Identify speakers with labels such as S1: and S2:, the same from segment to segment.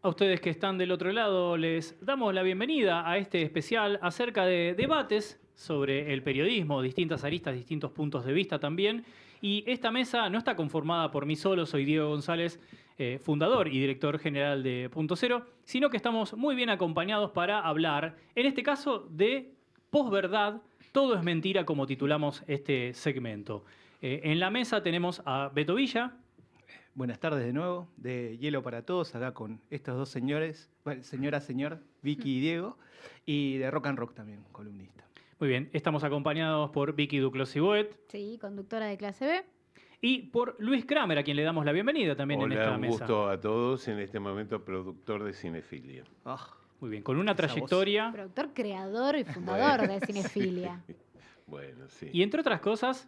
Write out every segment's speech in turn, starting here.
S1: A ustedes que están del otro lado les damos la bienvenida a este especial acerca de debates sobre el periodismo, distintas aristas, distintos puntos de vista también. Y esta mesa no está conformada por mí solo, soy Diego González, fundador y director general de Punto Cero, sino que estamos muy bien acompañados para hablar, en este caso, de posverdad, todo es mentira, como titulamos este segmento. En la mesa tenemos a Beto Villa.
S2: Buenas tardes de nuevo, de Hielo para Todos, acá con estos dos señores, bueno, señor, Vicky y Diego, y de Rock and Rock también, columnista.
S1: Muy bien, estamos acompañados por Vicky Duclos-Boet
S3: Sí, conductora de clase B.
S1: y por Luis Kramer, a quien le damos la bienvenida también en
S4: Hola,
S1: esta
S4: un
S1: mesa.
S4: gusto a todos, en este momento productor de Cinefilia.
S2: Ah,
S1: Muy bien, con una
S2: esa voz.
S1: trayectoria
S3: Productor, creador y fundador de Cinefilia.
S4: Sí. Bueno, sí.
S1: y, entre otras cosas,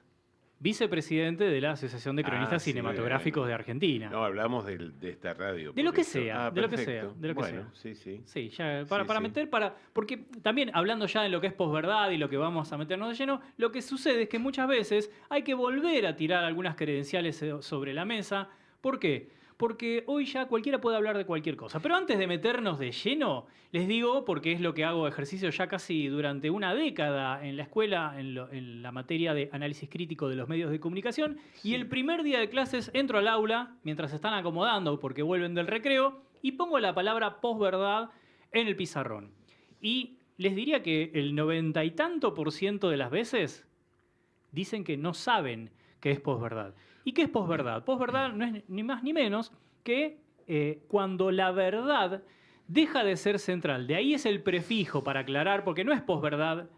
S1: vicepresidente de la Asociación de Cronistas
S4: Sí,
S1: Cinematográficos
S4: bueno.
S1: de Argentina.
S4: No, hablamos de esta radio.
S1: De
S4: por
S1: lo que
S4: eso.
S1: sea, de lo que
S4: perfecto.
S1: sea, de lo que
S4: Bueno,
S1: sea.
S4: sí, sí.
S1: Sí, ya,
S4: Sí,
S1: para
S4: sí.
S1: meter, porque también hablando ya en lo que es posverdad y lo que vamos a meternos de lleno, lo que sucede es que muchas veces hay que volver a tirar algunas credenciales sobre la mesa. ¿Por qué? Porque hoy ya cualquiera puede hablar de cualquier cosa. Pero antes de meternos de lleno, les digo, porque es lo que hago ejercicio ya casi durante una década en la escuela, en la materia de análisis crítico de los medios de comunicación, y el primer día de clases entro al aula, mientras se están acomodando porque vuelven del recreo, y pongo la palabra posverdad en el pizarrón. Y les diría que el 90 y tanto % de las veces dicen que no saben qué es posverdad. ¿Y qué es posverdad? Posverdad no es ni más ni menos que cuando la verdad deja de ser central. De ahí es el prefijo para aclarar, porque no es posverdad,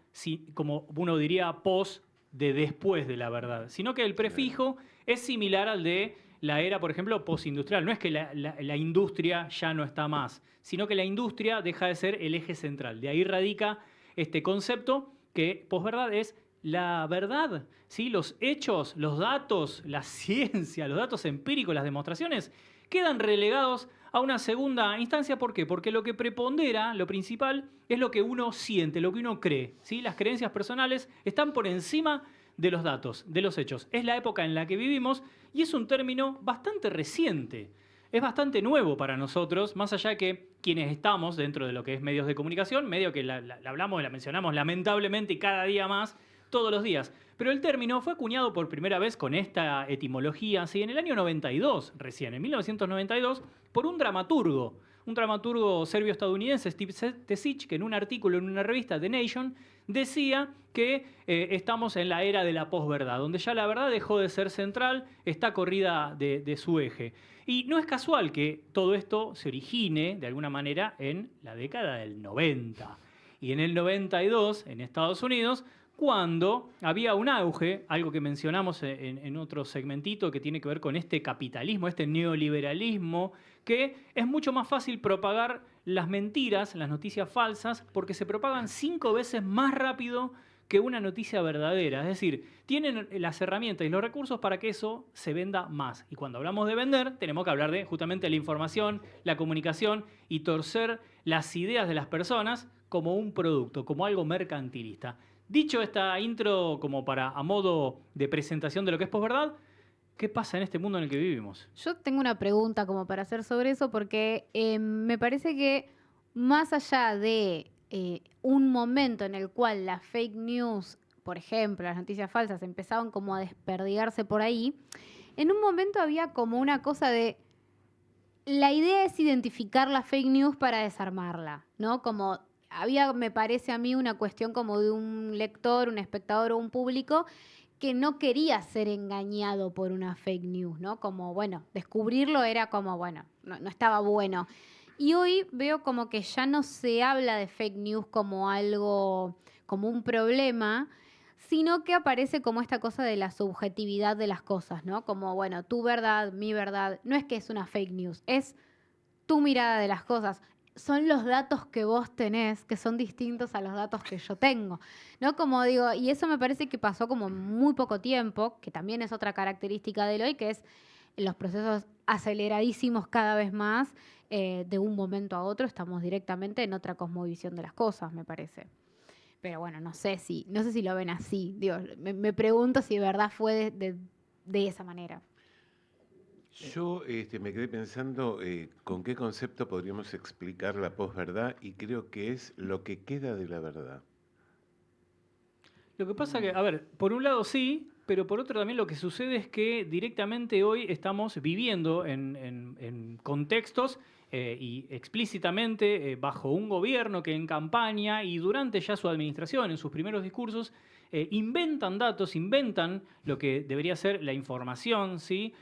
S1: como uno diría, pos de después de la verdad, sino que el prefijo es similar al de la era, por ejemplo, postindustrial. No es que la industria ya no está más, sino que la industria deja de ser el eje central. De ahí radica este concepto que posverdad es la verdad, ¿sí? Los hechos, los datos, la ciencia, los datos empíricos, las demostraciones, quedan relegados a una segunda instancia. ¿Por qué? Porque lo que prepondera, lo principal, es lo que uno siente, lo que uno cree, ¿sí? Las creencias personales están por encima de los datos, de los hechos. Es la época en la que vivimos y es un término bastante reciente. Es bastante nuevo para nosotros, más allá de que quienes estamos dentro de lo que es medios de comunicación, medio que la hablamos y la mencionamos lamentablemente cada día más, todos los días. Pero el término fue acuñado por primera vez con esta etimología, ¿sí? En el año 92, recién, en 1992, por un dramaturgo serbio-estadounidense, Steve Tesic, que en un artículo en una revista, The Nation, decía que estamos en la era de la posverdad, donde ya la verdad dejó de ser central, está corrida de su eje. Y no es casual que todo esto se origine, de alguna manera, en la década del 90. Y en el 92, en Estados Unidos, cuando había un auge, algo que mencionamos en otro segmentito que tiene que ver con este capitalismo, este neoliberalismo, que es mucho más fácil propagar las mentiras, las noticias falsas, porque se propagan 5 veces más rápido que una noticia verdadera. Es decir, tienen las herramientas y los recursos para que eso se venda más. Y cuando hablamos de vender, tenemos que hablar de justamente la información, la comunicación y torcer las ideas de las personas como un producto, como algo mercantilista. Dicho esta intro como a modo de presentación de lo que es posverdad, ¿qué pasa en este mundo en el que vivimos?
S3: Yo tengo una pregunta como para hacer sobre eso porque me parece que más allá de un momento en el cual las fake news, por ejemplo, las noticias falsas, empezaban como a desperdigarse por ahí, en un momento había como una cosa de... La idea es identificar la fake news para desarmarla, ¿no? Como había, me parece a mí, una cuestión como de un lector, un espectador o un público que no quería ser engañado por una fake news, ¿no? Como, bueno, descubrirlo era como, bueno, no estaba bueno. Y hoy veo como que ya no se habla de fake news como algo, como un problema, sino que aparece como esta cosa de la subjetividad de las cosas, ¿no? Como, bueno, tu verdad, mi verdad, no es que es una fake news, es tu mirada de las cosas. Son los datos que vos tenés que son distintos a los datos que yo tengo, ¿no? Como digo, y eso me parece que pasó como muy poco tiempo, que también es otra característica del hoy, que es los procesos aceleradísimos cada vez más, de un momento a otro, estamos directamente en otra cosmovisión de las cosas, me parece. Pero bueno, no sé si lo ven así. Digo, me pregunto si de verdad fue de esa manera.
S4: Yo me quedé pensando con qué concepto podríamos explicar la posverdad y creo que es lo que queda de la verdad.
S1: Lo que pasa que, a ver, por un lado sí, pero por otro también lo que sucede es que directamente hoy estamos viviendo en contextos y explícitamente bajo un gobierno que en campaña y durante ya su administración, en sus primeros discursos, inventan datos, inventan lo que debería ser la información, ¿sí?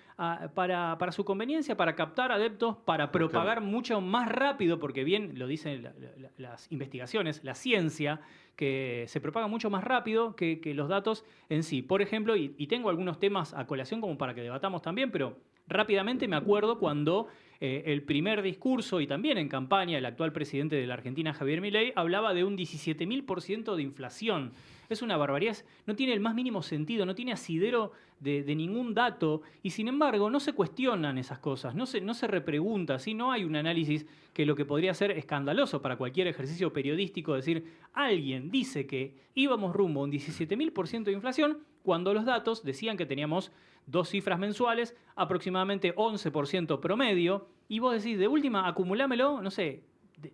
S1: Para su conveniencia, para captar adeptos, para propagar mucho más rápido, porque bien lo dicen las investigaciones, la ciencia, que se propaga mucho más rápido que los datos en sí. Por ejemplo, y tengo algunos temas a colación como para que debatamos también, pero rápidamente me acuerdo cuando el primer discurso y también en campaña el actual presidente de la Argentina, Javier Milei, hablaba de un 17.000% de inflación. Es una barbaridad, no tiene el más mínimo sentido, no tiene asidero de ningún dato y sin embargo no se cuestionan esas cosas, no se repregunta, ¿sí? No hay un análisis que lo que podría ser escandaloso para cualquier ejercicio periodístico, decir, alguien dice que íbamos rumbo a un 17.000% de inflación cuando los datos decían que teníamos dos cifras mensuales, aproximadamente 11% promedio, y vos decís, de última, acumulámelo, no sé,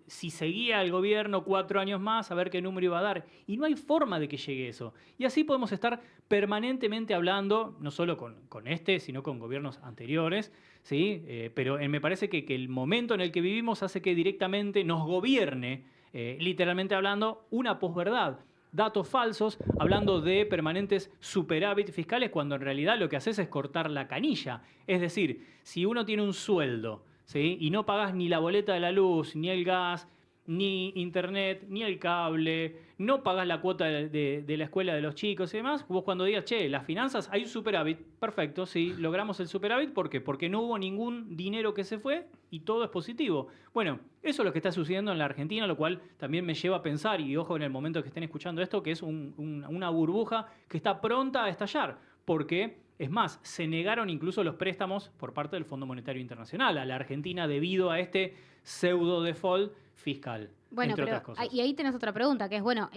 S1: si seguía el gobierno 4 años más, a ver qué número iba a dar. Y no hay forma de que llegue eso. Y así podemos estar permanentemente hablando, no solo con este, sino con gobiernos anteriores, ¿sí? Pero me parece que el momento en el que vivimos hace que directamente nos gobierne, literalmente hablando, una posverdad. Datos falsos, hablando de permanentes superávit fiscales, cuando en realidad lo que haces es cortar la canilla. Es decir, si uno tiene un sueldo, ¿sí? Y no pagás ni la boleta de la luz, ni el gas, ni internet, ni el cable, no pagás la cuota de la escuela de los chicos y demás, vos cuando digas, che, las finanzas, hay un superávit, perfecto, sí, logramos el superávit, ¿por qué? Porque no hubo ningún dinero que se fue y todo es positivo. Bueno, eso es lo que está sucediendo en la Argentina, lo cual también me lleva a pensar, y ojo en el momento que estén escuchando esto, que es una burbuja que está pronta a estallar, porque es más, se negaron incluso los préstamos por parte del Fondo Monetario Internacional a la Argentina debido a este pseudo default fiscal,
S3: Bueno,
S1: entre
S3: pero
S1: otras cosas.
S3: y ahí tenés otra pregunta, que es, bueno,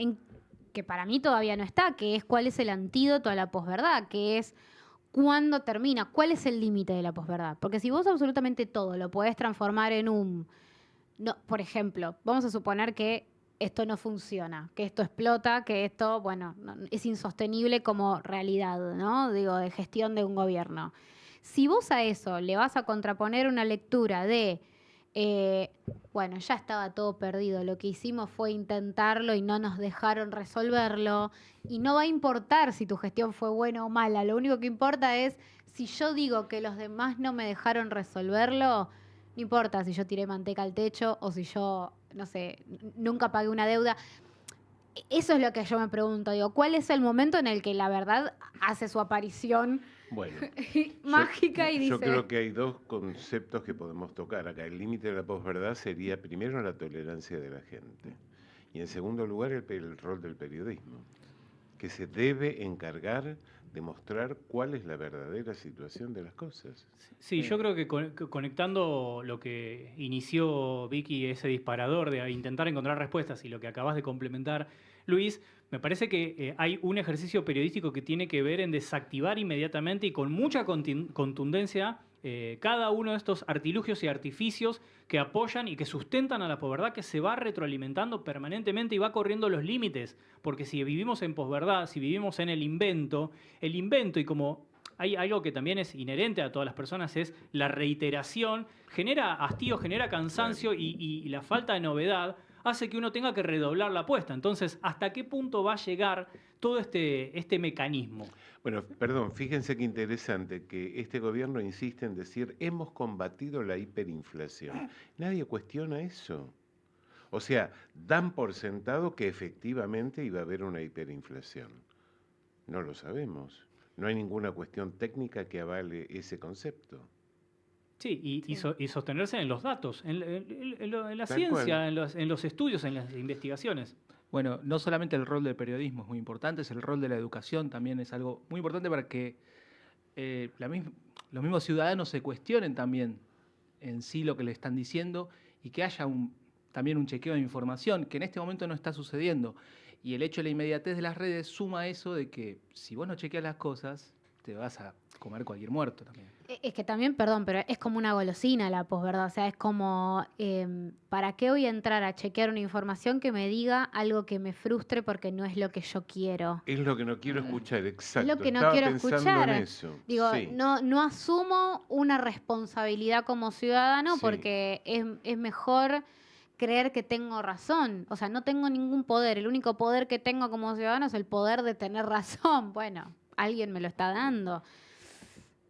S3: que para mí todavía no está, que es cuál es el antídoto a la posverdad, que es cuándo termina, cuál es el límite de la posverdad. Porque si vos absolutamente todo lo podés transformar en un... No, por ejemplo, vamos a suponer que esto no funciona, que esto explota, que esto, bueno, es insostenible como realidad, ¿no? Digo, de gestión de un gobierno. Si vos a eso le vas a contraponer una lectura de, eh, bueno, ya estaba todo perdido, lo que hicimos fue intentarlo y no nos dejaron resolverlo, y no va a importar si tu gestión fue buena o mala, lo único que importa es si yo digo que los demás no me dejaron resolverlo, no importa si yo tiré manteca al techo o si yo, no sé, nunca pagué una deuda. Eso es lo que yo me pregunto. Digo, ¿cuál es el momento en el que la verdad hace su aparición
S4: Bueno,
S3: mágica y dice...
S4: yo creo que hay dos conceptos que podemos tocar acá. El límite de la posverdad sería primero la tolerancia de la gente y en segundo lugar el rol del periodismo, que se debe encargar de mostrar cuál es la verdadera situación de las cosas.
S1: Sí, yo creo que conectando lo que inició Vicky, ese disparador de intentar encontrar respuestas y lo que acabas de complementar, Luis, me parece que hay un ejercicio periodístico que tiene que ver en desactivar inmediatamente y con mucha contundencia cada uno de estos artilugios y artificios que apoyan y que sustentan a la posverdad, que se va retroalimentando permanentemente y va corriendo los límites, porque si vivimos en posverdad, si vivimos en el invento y como hay algo que también es inherente a todas las personas, es la reiteración, genera hastío, genera cansancio y la falta de novedad hace que uno tenga que redoblar la apuesta. Entonces, ¿hasta qué punto va a llegar todo este mecanismo?
S4: Bueno, perdón, fíjense qué interesante que este gobierno insiste en decir hemos combatido la hiperinflación. Nadie cuestiona eso. O sea, dan por sentado que efectivamente iba a haber una hiperinflación. No lo sabemos. No hay ninguna cuestión técnica que avale ese concepto.
S1: Sí, y sostenerse en los datos, en la
S4: Tal
S1: ciencia,
S4: cual.
S1: en los estudios, en las investigaciones.
S2: Bueno, no solamente el rol del periodismo es muy importante, es el rol de la educación también es algo muy importante para que los mismos ciudadanos se cuestionen también en sí lo que le están diciendo y que haya también un chequeo de información, que en este momento no está sucediendo. Y el hecho de la inmediatez de las redes suma eso de que si vos no chequeas las cosas, te vas a comer cualquier muerto también.
S3: Es que también, perdón, pero es como una golosina la posverdad. O sea, es como, ¿para qué voy a entrar a chequear una información que me diga algo que me frustre porque no es lo que yo quiero?
S4: Es lo que no quiero escuchar,
S3: Es
S4: exacto.
S3: lo que no
S4: Estaba
S3: quiero
S4: pensando en
S3: escuchar.
S4: eso.
S3: Digo,
S4: Sí,
S3: no asumo una responsabilidad como ciudadano
S4: sí.
S3: porque es mejor creer que tengo razón. O sea, no tengo ningún poder. El único poder que tengo como ciudadano es el poder de tener razón. Bueno, alguien me lo está dando.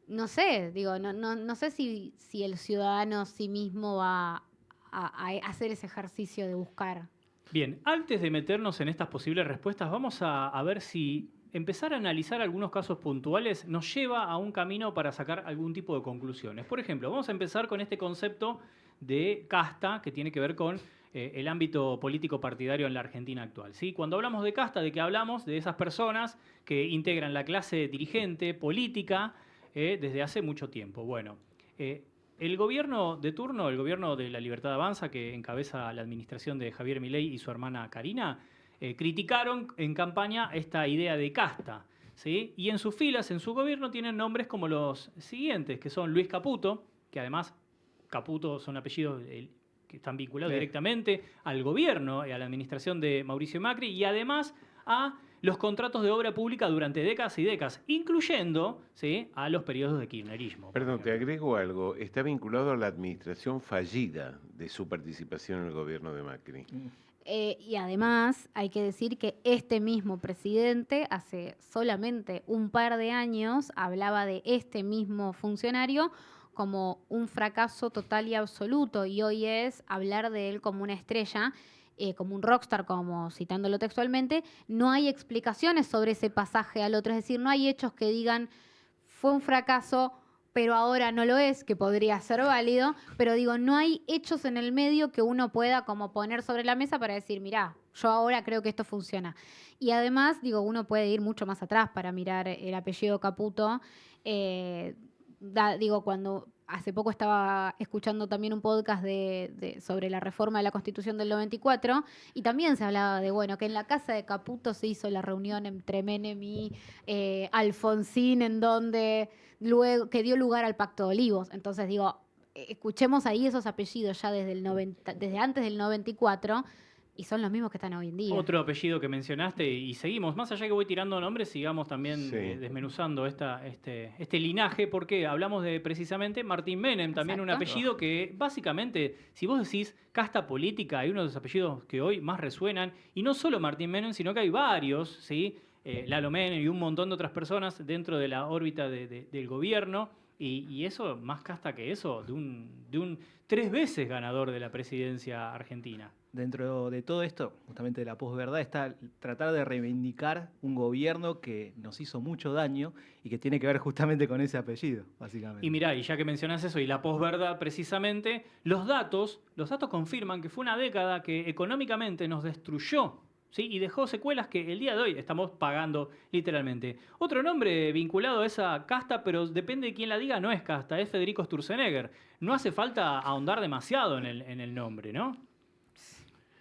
S3: No sé, digo, no sé si el ciudadano sí mismo va a hacer ese ejercicio de buscar.
S1: Bien, antes de meternos en estas posibles respuestas, vamos a ver si empezar a analizar algunos casos puntuales nos lleva a un camino para sacar algún tipo de conclusiones. Por ejemplo, vamos a empezar con este concepto de casta que tiene que ver con el ámbito político partidario en la Argentina actual. ¿Sí? Cuando hablamos de casta, ¿de qué hablamos? De esas personas que integran la clase dirigente política desde hace mucho tiempo. Bueno, el gobierno de turno, el gobierno de la Libertad Avanza, que encabeza la administración de Javier Milei y su hermana Karina, criticaron en campaña esta idea de casta. ¿Sí? Y en sus filas, en su gobierno, tienen nombres como los siguientes, que son Luis Caputo, que además Caputo son apellidos que están vinculados
S2: Sí.
S1: directamente al gobierno y a la administración de Mauricio Macri, y además a los contratos de obra pública durante décadas y décadas, incluyendo, ¿sí?, a los periodos de kirchnerismo. por
S4: Perdón, te
S1: ejemplo.
S4: agrego algo. Está vinculado a la administración fallida de su participación en el gobierno de Macri.
S3: Y además hay que decir que este mismo presidente hace solamente un par de años hablaba de este mismo funcionario como un fracaso total y absoluto, y hoy es hablar de él como una estrella, como un rockstar, como citándolo textualmente. No hay explicaciones sobre ese pasaje al otro, es decir, no hay hechos que digan fue un fracaso, pero ahora no lo es, que podría ser válido, pero digo, no hay hechos en el medio que uno pueda como poner sobre la mesa para decir, mirá, yo ahora creo que esto funciona. Y además, digo, uno puede ir mucho más atrás para mirar el apellido Caputo. Digo, cuando hace poco estaba escuchando también un podcast sobre la reforma de la Constitución del 94, y también se hablaba de, bueno, que en la casa de Caputo se hizo la reunión entre Menem y Alfonsín, en donde luego que dio lugar al Pacto de Olivos. Entonces digo, escuchemos ahí esos apellidos ya desde antes del 94, y son los mismos que están hoy en día.
S1: Otro apellido que mencionaste, y seguimos, más allá que voy tirando nombres, sigamos también
S4: Sí.
S1: desmenuzando este linaje, porque hablamos de precisamente Martín Menem, también un
S3: Exacto.
S1: apellido que básicamente, si vos decís casta política, hay uno de los apellidos que hoy más resuenan, y no solo Martín Menem, sino que hay varios, ¿sí? Lalo Menem y un montón de otras personas dentro de la órbita del gobierno, y eso, más casta que eso, de un 3 veces ganador de la presidencia argentina.
S2: Dentro de todo esto, justamente de la posverdad, está tratar de reivindicar un gobierno que nos hizo mucho daño y que tiene que ver justamente con ese apellido, básicamente.
S1: Y mirá, y ya que mencionás eso y la posverdad precisamente, los datos confirman que fue una década que económicamente nos destruyó, ¿sí? Y dejó secuelas que el día de hoy estamos pagando literalmente. Otro nombre vinculado a esa casta, pero depende de quién la diga, no es casta, es Federico Sturzenegger. No hace falta ahondar demasiado en el nombre, ¿no?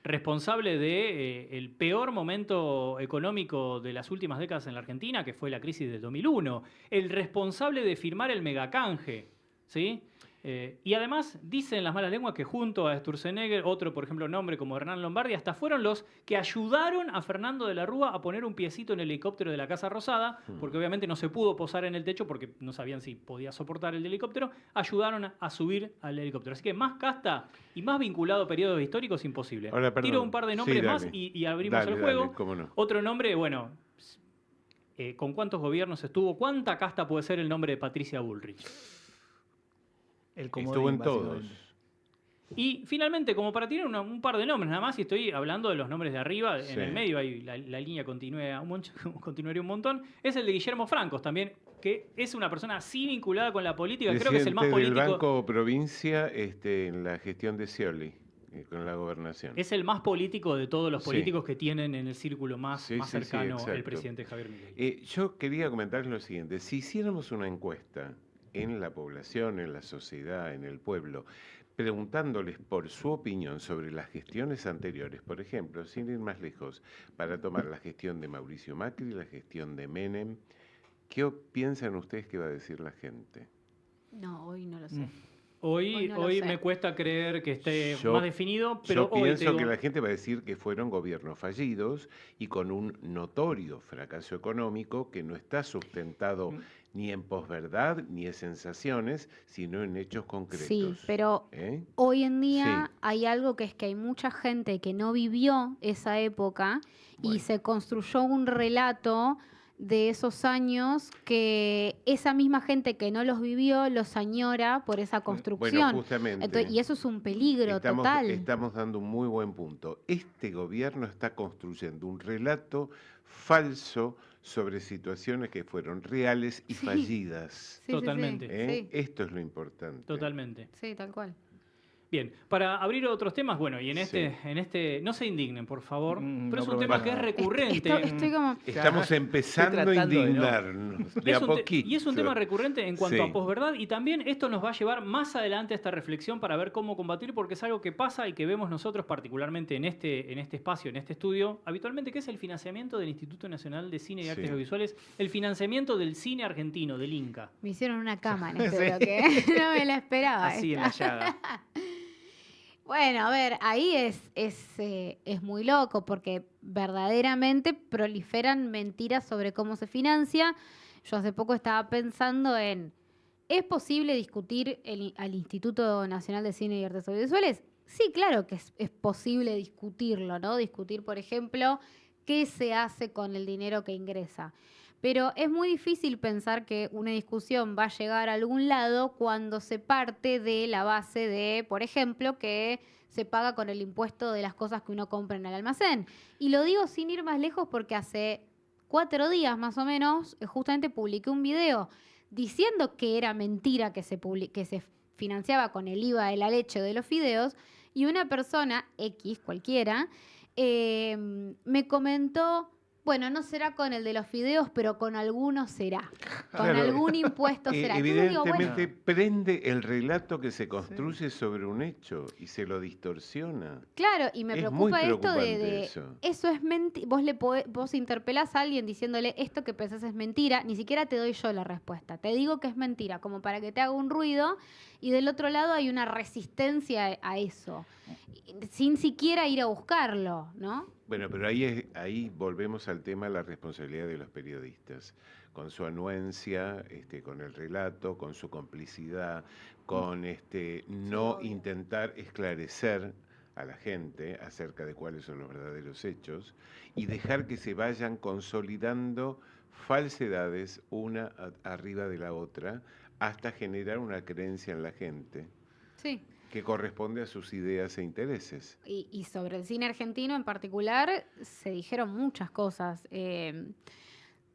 S1: Responsable de el peor momento económico de las últimas décadas en la Argentina, que fue la crisis del 2001. El responsable de firmar el megacanje, ¿sí? Y además dicen las malas lenguas que junto a Sturzenegger, otro, por ejemplo, nombre como Hernán Lombardi, hasta fueron los que ayudaron a Fernando de la Rúa a poner un piecito en el helicóptero de la Casa Rosada, porque obviamente no se pudo posar en el techo porque no sabían si podía soportar el helicóptero, ayudaron a subir al helicóptero. Así que más casta y más vinculado a periodos históricos, imposible.
S4: Ahora, perdón.
S1: Tiro un par de
S4: Sí,
S1: nombres más
S4: dale.
S1: y abrimos
S4: Dale,
S1: el juego.
S4: dale, cómo no.
S1: Otro nombre, bueno, ¿con cuántos gobiernos estuvo? ¿Cuánta casta puede ser el nombre de Patricia Bullrich?
S2: El comodín,
S4: Estuvo en
S2: básicamente.
S4: todos.
S1: Y finalmente, como para tirar un par de nombres nada más, y estoy hablando de los nombres de arriba,
S4: Sí.
S1: en el medio ahí la línea continuaría un montón, es el de Guillermo Francos también, que es una persona así vinculada con la política, creo que es el más
S4: Presidente del
S1: político.
S4: Banco Provincia en la gestión de Scioli, con la gobernación.
S1: Es el más político de todos los
S4: Sí.
S1: políticos que tienen en el círculo más
S4: Sí, sí, sí,
S1: cercano el
S4: exacto.
S1: presidente Javier Milei.
S4: Yo quería comentarles lo siguiente. Si hiciéramos una encuesta en la población, en la sociedad, en el pueblo, preguntándoles por su opinión sobre las gestiones anteriores, por ejemplo, sin ir más lejos, para tomar la gestión de Mauricio Macri, la gestión de Menem, ¿Qué piensan ustedes que va a decir la gente?
S3: No, hoy no lo sé.
S1: Hoy,
S3: Hoy no lo
S1: hoy
S3: sé.
S1: me cuesta creer que esté
S4: Yo-
S1: más definido, pero
S4: Yo
S1: hoy te
S4: pienso
S1: digo,
S4: que la gente va a decir que fueron gobiernos fallidos y con un notorio fracaso económico que no está sustentado ni en posverdad ni en sensaciones, sino en hechos concretos.
S3: Sí, pero
S4: ¿Eh?
S3: hoy en día
S4: Sí.
S3: hay algo que es que hay mucha gente que no vivió esa época y
S4: Bueno.
S3: se construyó un relato de esos años que esa misma gente que no los vivió los añora por esa
S4: Bueno,
S3: construcción.
S4: justamente.
S3: Y eso es un peligro total.
S4: Estamos dando un muy buen punto. Este gobierno está construyendo un relato falso sobre situaciones que fueron reales y
S3: Sí.
S4: fallidas.
S1: Totalmente.
S4: ¿Eh?
S3: Sí,
S4: Esto es lo importante.
S1: totalmente.
S3: sí, tal cual.
S1: Bien, para abrir otros temas, bueno, y en
S4: Sí.
S1: este, no se indignen, por favor, pero
S2: No
S1: es un
S2: prometo
S1: tema que es
S2: nada.
S1: recurrente.
S3: Estoy como...
S4: Estamos empezando a
S2: tratando de no.
S4: indignarnos de a poquito.
S1: Y es un tema recurrente en cuanto
S4: Sí.
S1: a posverdad, y también esto nos va a llevar más adelante a esta reflexión para ver cómo combatir, porque es algo que pasa y que vemos nosotros particularmente en este espacio, en este estudio, habitualmente, que es el financiamiento del Instituto Nacional de Cine y Artes
S4: Sí.
S1: Audiovisuales, el financiamiento del cine argentino, del Inca.
S3: Me hicieron una cama en este
S2: Sí.
S3: bloque. No me la esperaba.
S2: Así en
S3: esta.
S2: la llaga.
S3: Bueno, a ver, ahí es muy loco porque verdaderamente proliferan mentiras sobre cómo se financia. Yo hace poco estaba pensando en, ¿es posible discutir al Instituto Nacional de Cine y Artes Audiovisuales? Sí, claro que es posible discutirlo, ¿no? Discutir, por ejemplo, qué se hace con el dinero que ingresa. Pero es muy difícil pensar que una discusión va a llegar a algún lado cuando se parte de la base de, por ejemplo, que se paga con el impuesto de las cosas que uno compra en el almacén. Y lo digo sin ir más lejos porque hace 4 días más o menos justamente publiqué un video diciendo que era mentira que que se financiaba con el IVA de la leche de los fideos y una persona, X cualquiera, me comentó... Bueno, no será con el de los fideos, pero con alguno será. Con
S4: Claro.
S3: algún impuesto será. Entonces digo,
S4: Evidentemente
S3: bueno,
S4: prende el relato que se construye sobre un hecho y se lo distorsiona.
S3: claro, y me
S4: Es muy
S3: preocupa esto
S4: preocupante eso.
S3: eso es mentira. Vos interpelás a alguien diciéndole esto que pensás es mentira, ni siquiera te doy yo la respuesta. Te digo que es mentira, como para que te haga un ruido, y del otro lado hay una resistencia a eso, sin siquiera ir a buscarlo, ¿no?
S4: Bueno, pero ahí volvemos al tema de la responsabilidad de los periodistas, con su anuencia, con el relato, con su complicidad, con no
S3: obvio.
S4: intentar esclarecer a la gente acerca de cuáles son los verdaderos hechos y dejar que se vayan consolidando falsedades una arriba de la otra hasta generar una creencia en la gente
S3: Sí.
S4: que corresponde a sus ideas e intereses.
S3: Y sobre el cine argentino en particular se dijeron muchas cosas.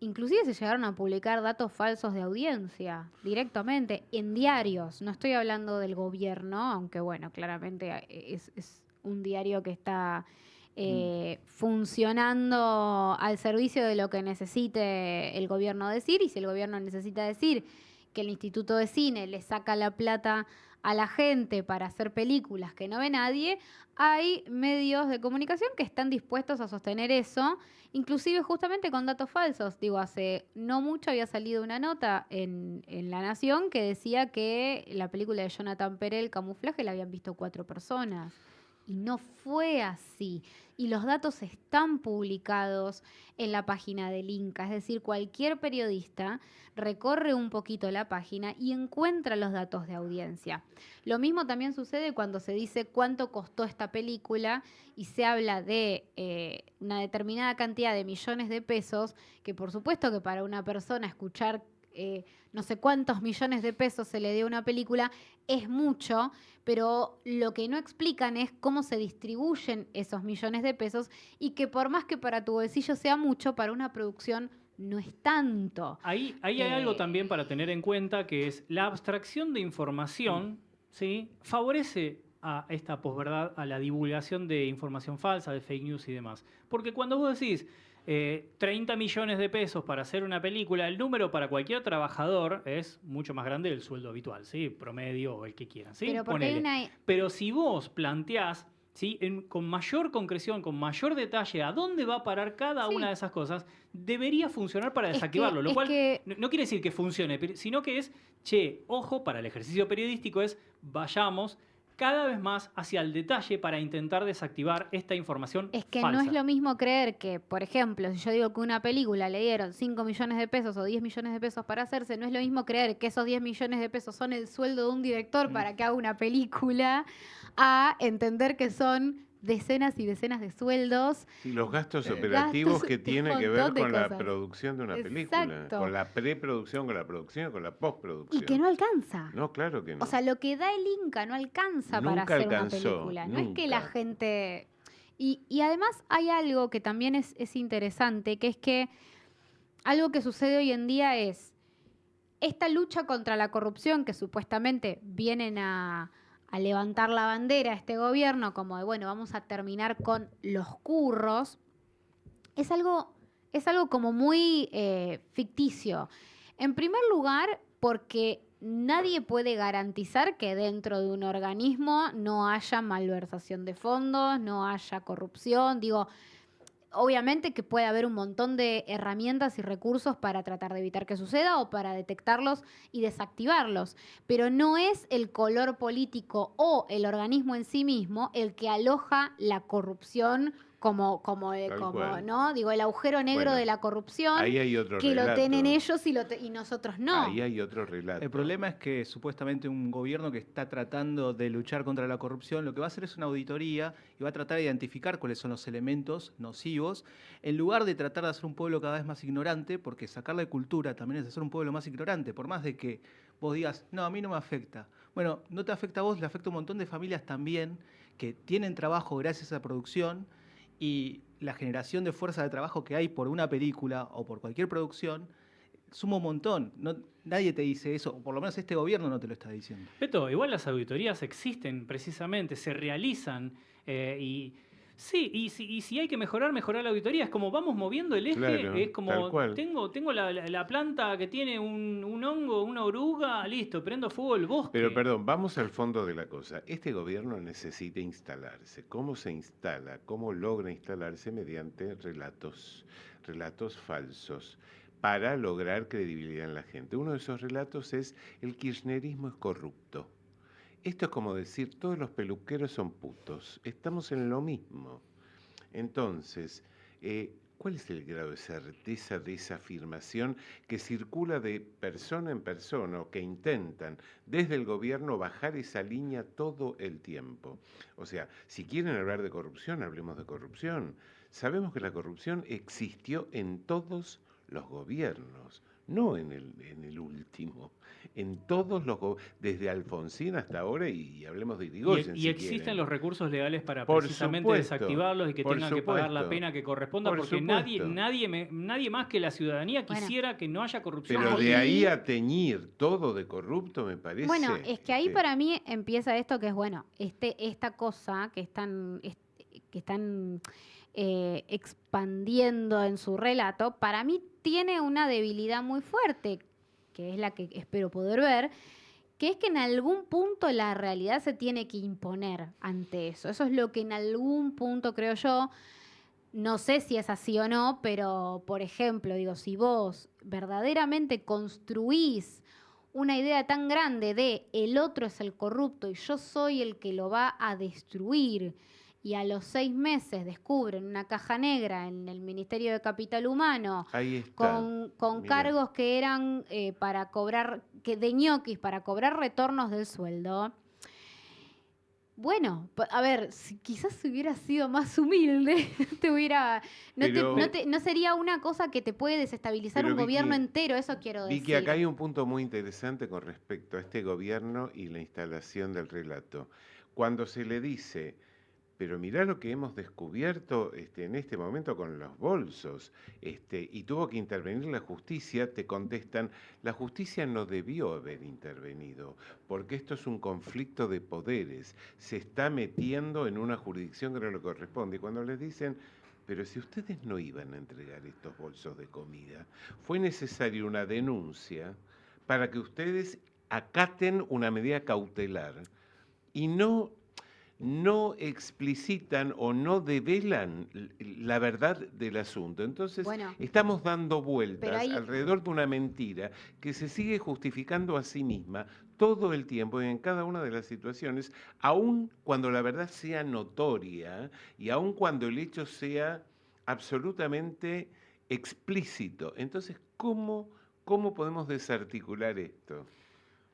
S3: Inclusive se llegaron a publicar datos falsos de audiencia directamente en diarios. No estoy hablando del gobierno, aunque bueno, claramente es un diario que está funcionando al servicio de lo que necesite el gobierno decir. Y si el gobierno necesita decir que el Instituto de Cine le saca la plata a la gente para hacer películas que no ve nadie, hay medios de comunicación que están dispuestos a sostener eso, inclusive justamente con datos falsos. Digo, hace no mucho había salido una nota en La Nación que decía que la película de Jonathan Pérez, El Camuflaje, la habían visto 4 personas. Y no fue así. Y los datos están publicados en la página del Inca. Es decir, cualquier periodista recorre un poquito la página y encuentra los datos de audiencia. Lo mismo también sucede cuando se dice cuánto costó esta película y se habla de una determinada cantidad de millones de pesos, que por supuesto que para una persona escuchar no sé cuántos millones de pesos se le dio a una película es mucho, pero lo que no explican es cómo se distribuyen esos millones de pesos y que por más que para tu bolsillo sea mucho, para una producción no es tanto.
S1: Ahí hay algo también para tener en cuenta, que es la abstracción de información, ¿sí? Favorece a esta posverdad, a la divulgación de información falsa, de fake news y demás. Porque cuando vos decís 30 millones de pesos para hacer una película, el número para cualquier trabajador es mucho más grande del sueldo habitual, ¿sí? Promedio o el que quieran, ¿sí?
S3: Pero porque hay
S1: Ponele.
S3: una...
S1: Pero si vos planteás ¿sí? Con mayor concreción, con mayor detalle, a dónde va a parar cada
S3: Sí.
S1: una de esas cosas, debería funcionar para
S3: Es
S1: desactivarlo. Lo
S3: es
S1: cual
S3: que
S1: no quiere decir que funcione, sino que es, che, ojo, para el ejercicio periodístico es, vayamos cada vez más hacia el detalle para intentar desactivar esta información
S3: Es que no es
S1: falsa.
S3: lo mismo creer que, por ejemplo, si yo digo que una película le dieron 5 millones de pesos o 10 millones de pesos para hacerse, no es lo mismo creer que esos 10 millones de pesos son el sueldo de un director para que haga una película, a entender que son decenas y decenas de sueldos,
S4: Y los gastos
S3: gastos,
S4: operativos que
S3: un
S4: tiene que ver
S3: montón de
S4: con la
S3: cosas.
S4: producción de una película,
S3: Exacto.
S4: con la preproducción, con la producción, con la
S3: Y que
S4: postproducción.
S3: no alcanza.
S4: No, claro que
S3: O
S4: no.
S3: sea, lo que da el Inca no alcanza para
S4: Nunca
S3: hacer una
S4: alcanzó,
S3: película. No es que la
S4: nunca.
S3: gente... Y además hay algo que también es interesante, que es que algo que sucede hoy en día es esta lucha contra la corrupción que supuestamente vienen a levantar la bandera a este gobierno, como de, bueno, vamos a terminar con los curros, es algo como muy ficticio. En primer lugar, porque nadie puede garantizar que dentro de un organismo no haya malversación de fondos, no haya corrupción. Digo, obviamente que puede haber un montón de herramientas y recursos para tratar de evitar que suceda o para detectarlos y desactivarlos, pero no es el color político o el organismo en sí mismo el que aloja la corrupción
S4: Tal cual.
S3: ¿no? Digo, el agujero negro
S4: Bueno,
S3: de la corrupción
S4: ahí hay otro
S3: que lo tienen
S4: relato.
S3: ellos y nosotros no.
S4: Ahí hay otro relato.
S2: El problema es que supuestamente un gobierno que está tratando de luchar contra la corrupción, lo que va a hacer es una auditoría y va a tratar de identificar cuáles son los elementos nocivos, en lugar de tratar de hacer un pueblo cada vez más ignorante, porque sacarle cultura también es hacer un pueblo más ignorante, por más de que vos digas, no, a mí no me afecta. Bueno, no te afecta a vos, le afecta a un montón de familias también que tienen trabajo gracias a la producción y la generación de fuerza de trabajo que hay por una película o por cualquier producción suma un montón. Nadie te dice eso, o por lo menos este gobierno no te lo está diciendo.
S1: Beto, igual las auditorías existen precisamente, se realizan y sí, y si hay que mejorar la auditoría. Es como vamos moviendo el eje,
S4: Claro,
S1: es
S4: tal
S1: como
S4: cual.
S1: tengo la planta que tiene un hongo, una oruga, listo, prendo fuego el bosque.
S4: Pero perdón, vamos al fondo de la cosa. Este gobierno necesita instalarse. ¿Cómo se instala? ¿Cómo logra instalarse? Mediante relatos falsos, para lograr credibilidad en la gente. Uno de esos relatos es: el kirchnerismo es corrupto. Esto es como decir, todos los peluqueros son putos. Estamos en lo mismo. Entonces, ¿cuál es el grado de certeza de esa afirmación que circula de persona en persona o que intentan desde el gobierno bajar esa línea todo el tiempo? O sea, si quieren hablar de corrupción, hablemos de corrupción. Sabemos que la corrupción existió en todos los gobiernos, no en el último, en todos los desde Alfonsín hasta ahora, y hablemos de Irigoyen
S1: Y
S4: si
S1: existen
S4: quieren.
S1: los recursos legales para
S4: Por
S1: precisamente
S4: supuesto,
S1: desactivarlos y que
S4: por
S1: tengan que pagar la
S4: supuesto,
S1: pena que corresponda,
S4: por
S1: porque
S4: supuesto.
S1: nadie más que la ciudadanía
S3: Bueno,
S1: quisiera que no haya corrupción.
S4: Pero
S3: ahí-
S4: de ahí a teñir todo de corrupto, me parece.
S3: Bueno, es que ahí para mí empieza esto que es, bueno, esta cosa que están expandiendo en su relato, para mí tiene una debilidad muy fuerte, que es la que espero poder ver, que es que en algún punto la realidad se tiene que imponer ante eso. Eso es lo que en algún punto creo yo. No sé si es así o no, pero por ejemplo, digo, si vos verdaderamente construís una idea tan grande de el otro es el corrupto y yo soy el que lo va a destruir, y a los 6 meses descubren una caja negra en el Ministerio de Capital Humano
S4: Ahí está.
S3: con
S4: Mirá.
S3: cargos que eran para cobrar, de ñoquis para cobrar retornos del sueldo. Bueno, a ver, quizás hubiera sido más humilde,
S4: Pero-
S3: no sería una cosa que te puede desestabilizar
S4: Pero
S3: un gobierno
S4: Vicky,
S3: entero, eso quiero decir.
S4: Vicky, acá hay un punto muy interesante con respecto a este gobierno y la instalación del relato. Cuando se le dice, pero mirá lo que hemos descubierto en este momento con los bolsos, y tuvo que intervenir la justicia, te contestan, la justicia no debió haber intervenido, porque esto es un conflicto de poderes, se está metiendo en una jurisdicción que no le corresponde. Y cuando les dicen, pero si ustedes no iban a entregar estos bolsos de comida, fue necesaria una denuncia para que ustedes acaten una medida cautelar y no no explicitan o no develan la verdad del asunto. Entonces,
S3: Bueno,
S4: estamos dando
S3: pero
S4: vueltas
S3: ahí,
S4: alrededor de una mentira que se sigue justificando a sí misma todo el tiempo y en cada una de las situaciones, aun cuando la verdad sea notoria y aun cuando el hecho sea absolutamente explícito. Entonces, ¿cómo podemos desarticular esto?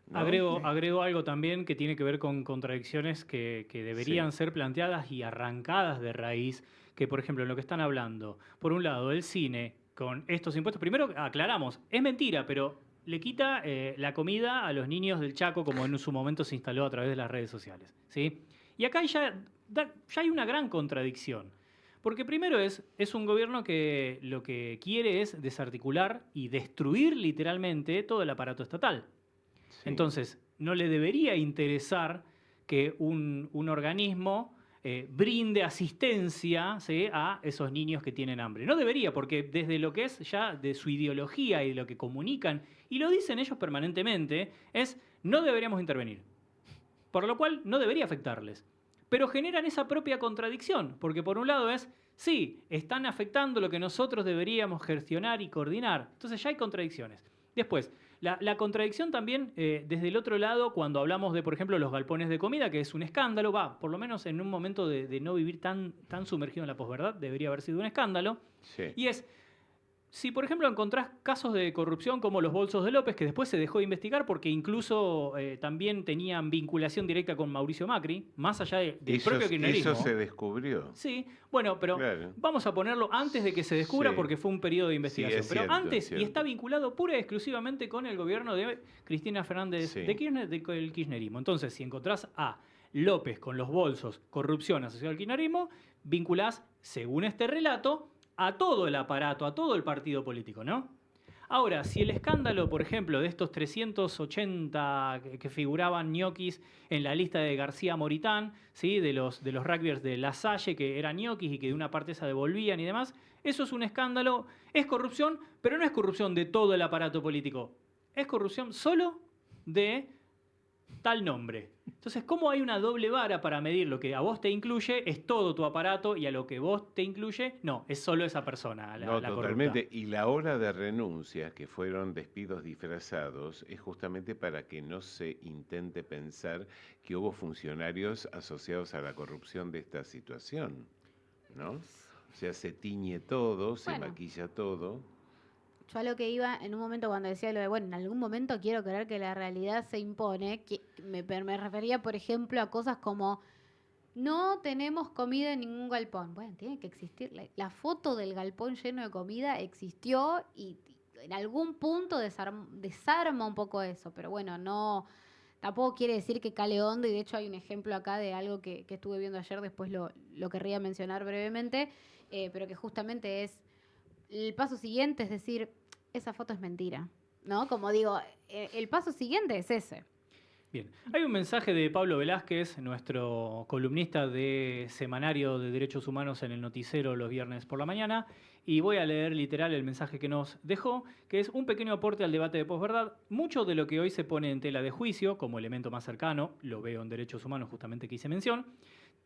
S4: ¿No?
S1: Agrego algo también que tiene que ver con contradicciones que
S4: Sí,
S1: deberían ser planteadas y arrancadas de raíz, que por ejemplo en lo que están hablando, por un lado el cine con estos impuestos, primero aclaramos, es mentira, pero le quita la comida a los niños del Chaco como en su momento se instaló a través de las redes sociales, ¿sí? Y acá ya hay una gran contradicción, porque primero es un gobierno que lo que quiere es desarticular y destruir literalmente todo el aparato estatal.
S4: sí.
S1: Entonces, no le debería interesar que un organismo brinde asistencia, ¿sí?, a esos niños que tienen hambre. No debería, porque desde lo que es ya de su ideología y de lo que comunican, y lo dicen ellos permanentemente, es no deberíamos intervenir. Por lo cual no debería afectarles. Pero generan esa propia contradicción, porque por un lado es, sí, están afectando lo que nosotros deberíamos gestionar y coordinar. Entonces ya hay contradicciones. Después, la contradicción también desde el otro lado, cuando hablamos de, por ejemplo, los galpones de comida, que es un escándalo, por lo menos en un momento de no vivir tan sumergido en la posverdad, debería haber sido un escándalo.
S4: Sí.
S1: Y es, si, por ejemplo, encontrás casos de corrupción como los bolsos de López, que después se dejó de investigar porque incluso también tenían vinculación directa con Mauricio Macri, más allá del propio
S4: Eso
S1: kirchnerismo.
S4: se descubrió.
S1: Sí, bueno, pero
S4: Claro.
S1: vamos a ponerlo antes de que se descubra
S4: Sí,
S1: porque fue un periodo de
S4: sí,
S1: investigación.
S4: es
S1: Pero
S4: cierto, es
S1: antes, y está
S4: cierto.
S1: vinculado pura y exclusivamente con el gobierno de Cristina Fernández de
S4: Sí.
S1: Kirchner, del kirchnerismo. Entonces, si encontrás a López con los bolsos, corrupción asociada al kirchnerismo, vinculás, según este relato, a todo el aparato, a todo el partido político, ¿no? Ahora, si el escándalo, por ejemplo, de estos 380 que figuraban ñoquis en la lista de García Moritán, ¿sí?, de los rugbyers de La Salle, que eran ñoquis y que de una parte esa devolvían y demás, eso es un escándalo, es corrupción, pero no es corrupción de todo el aparato político, es corrupción solo de tal nombre. Entonces, ¿cómo hay una doble vara para medir lo que a vos te incluye es todo tu aparato y a lo que vos te incluye, no, es solo esa persona,
S4: No,
S1: la corrupta?
S4: totalmente. Y la ola de renuncias, que fueron despidos disfrazados, es justamente para que no se intente pensar que hubo funcionarios asociados a la corrupción de esta situación, ¿no? O sea, se tiñe todo, se
S3: bueno,
S4: maquilla todo.
S3: yo a lo que iba en un momento cuando decía lo de, bueno, en algún momento quiero creer que la realidad se impone, que me refería, por ejemplo, a cosas como, no tenemos comida en ningún galpón. Bueno, tiene que existir. La foto del galpón lleno de comida existió y en algún punto desarma un poco eso, pero bueno, no, tampoco quiere decir que cale hondo y de hecho hay un ejemplo acá de algo que estuve viendo ayer, después lo querría mencionar brevemente, pero que justamente es el paso siguiente, es decir, esa foto es mentira, ¿no? Como digo, el paso siguiente es ese.
S1: Bien, hay un mensaje de Pablo Velázquez, nuestro columnista de Semanario de Derechos Humanos en el Noticiero los viernes por la mañana, y voy a leer literal el mensaje que nos dejó, que es un pequeño aporte al debate de posverdad. Mucho de lo que hoy se pone en tela de juicio, como elemento más cercano, lo veo en Derechos Humanos justamente que hice mención,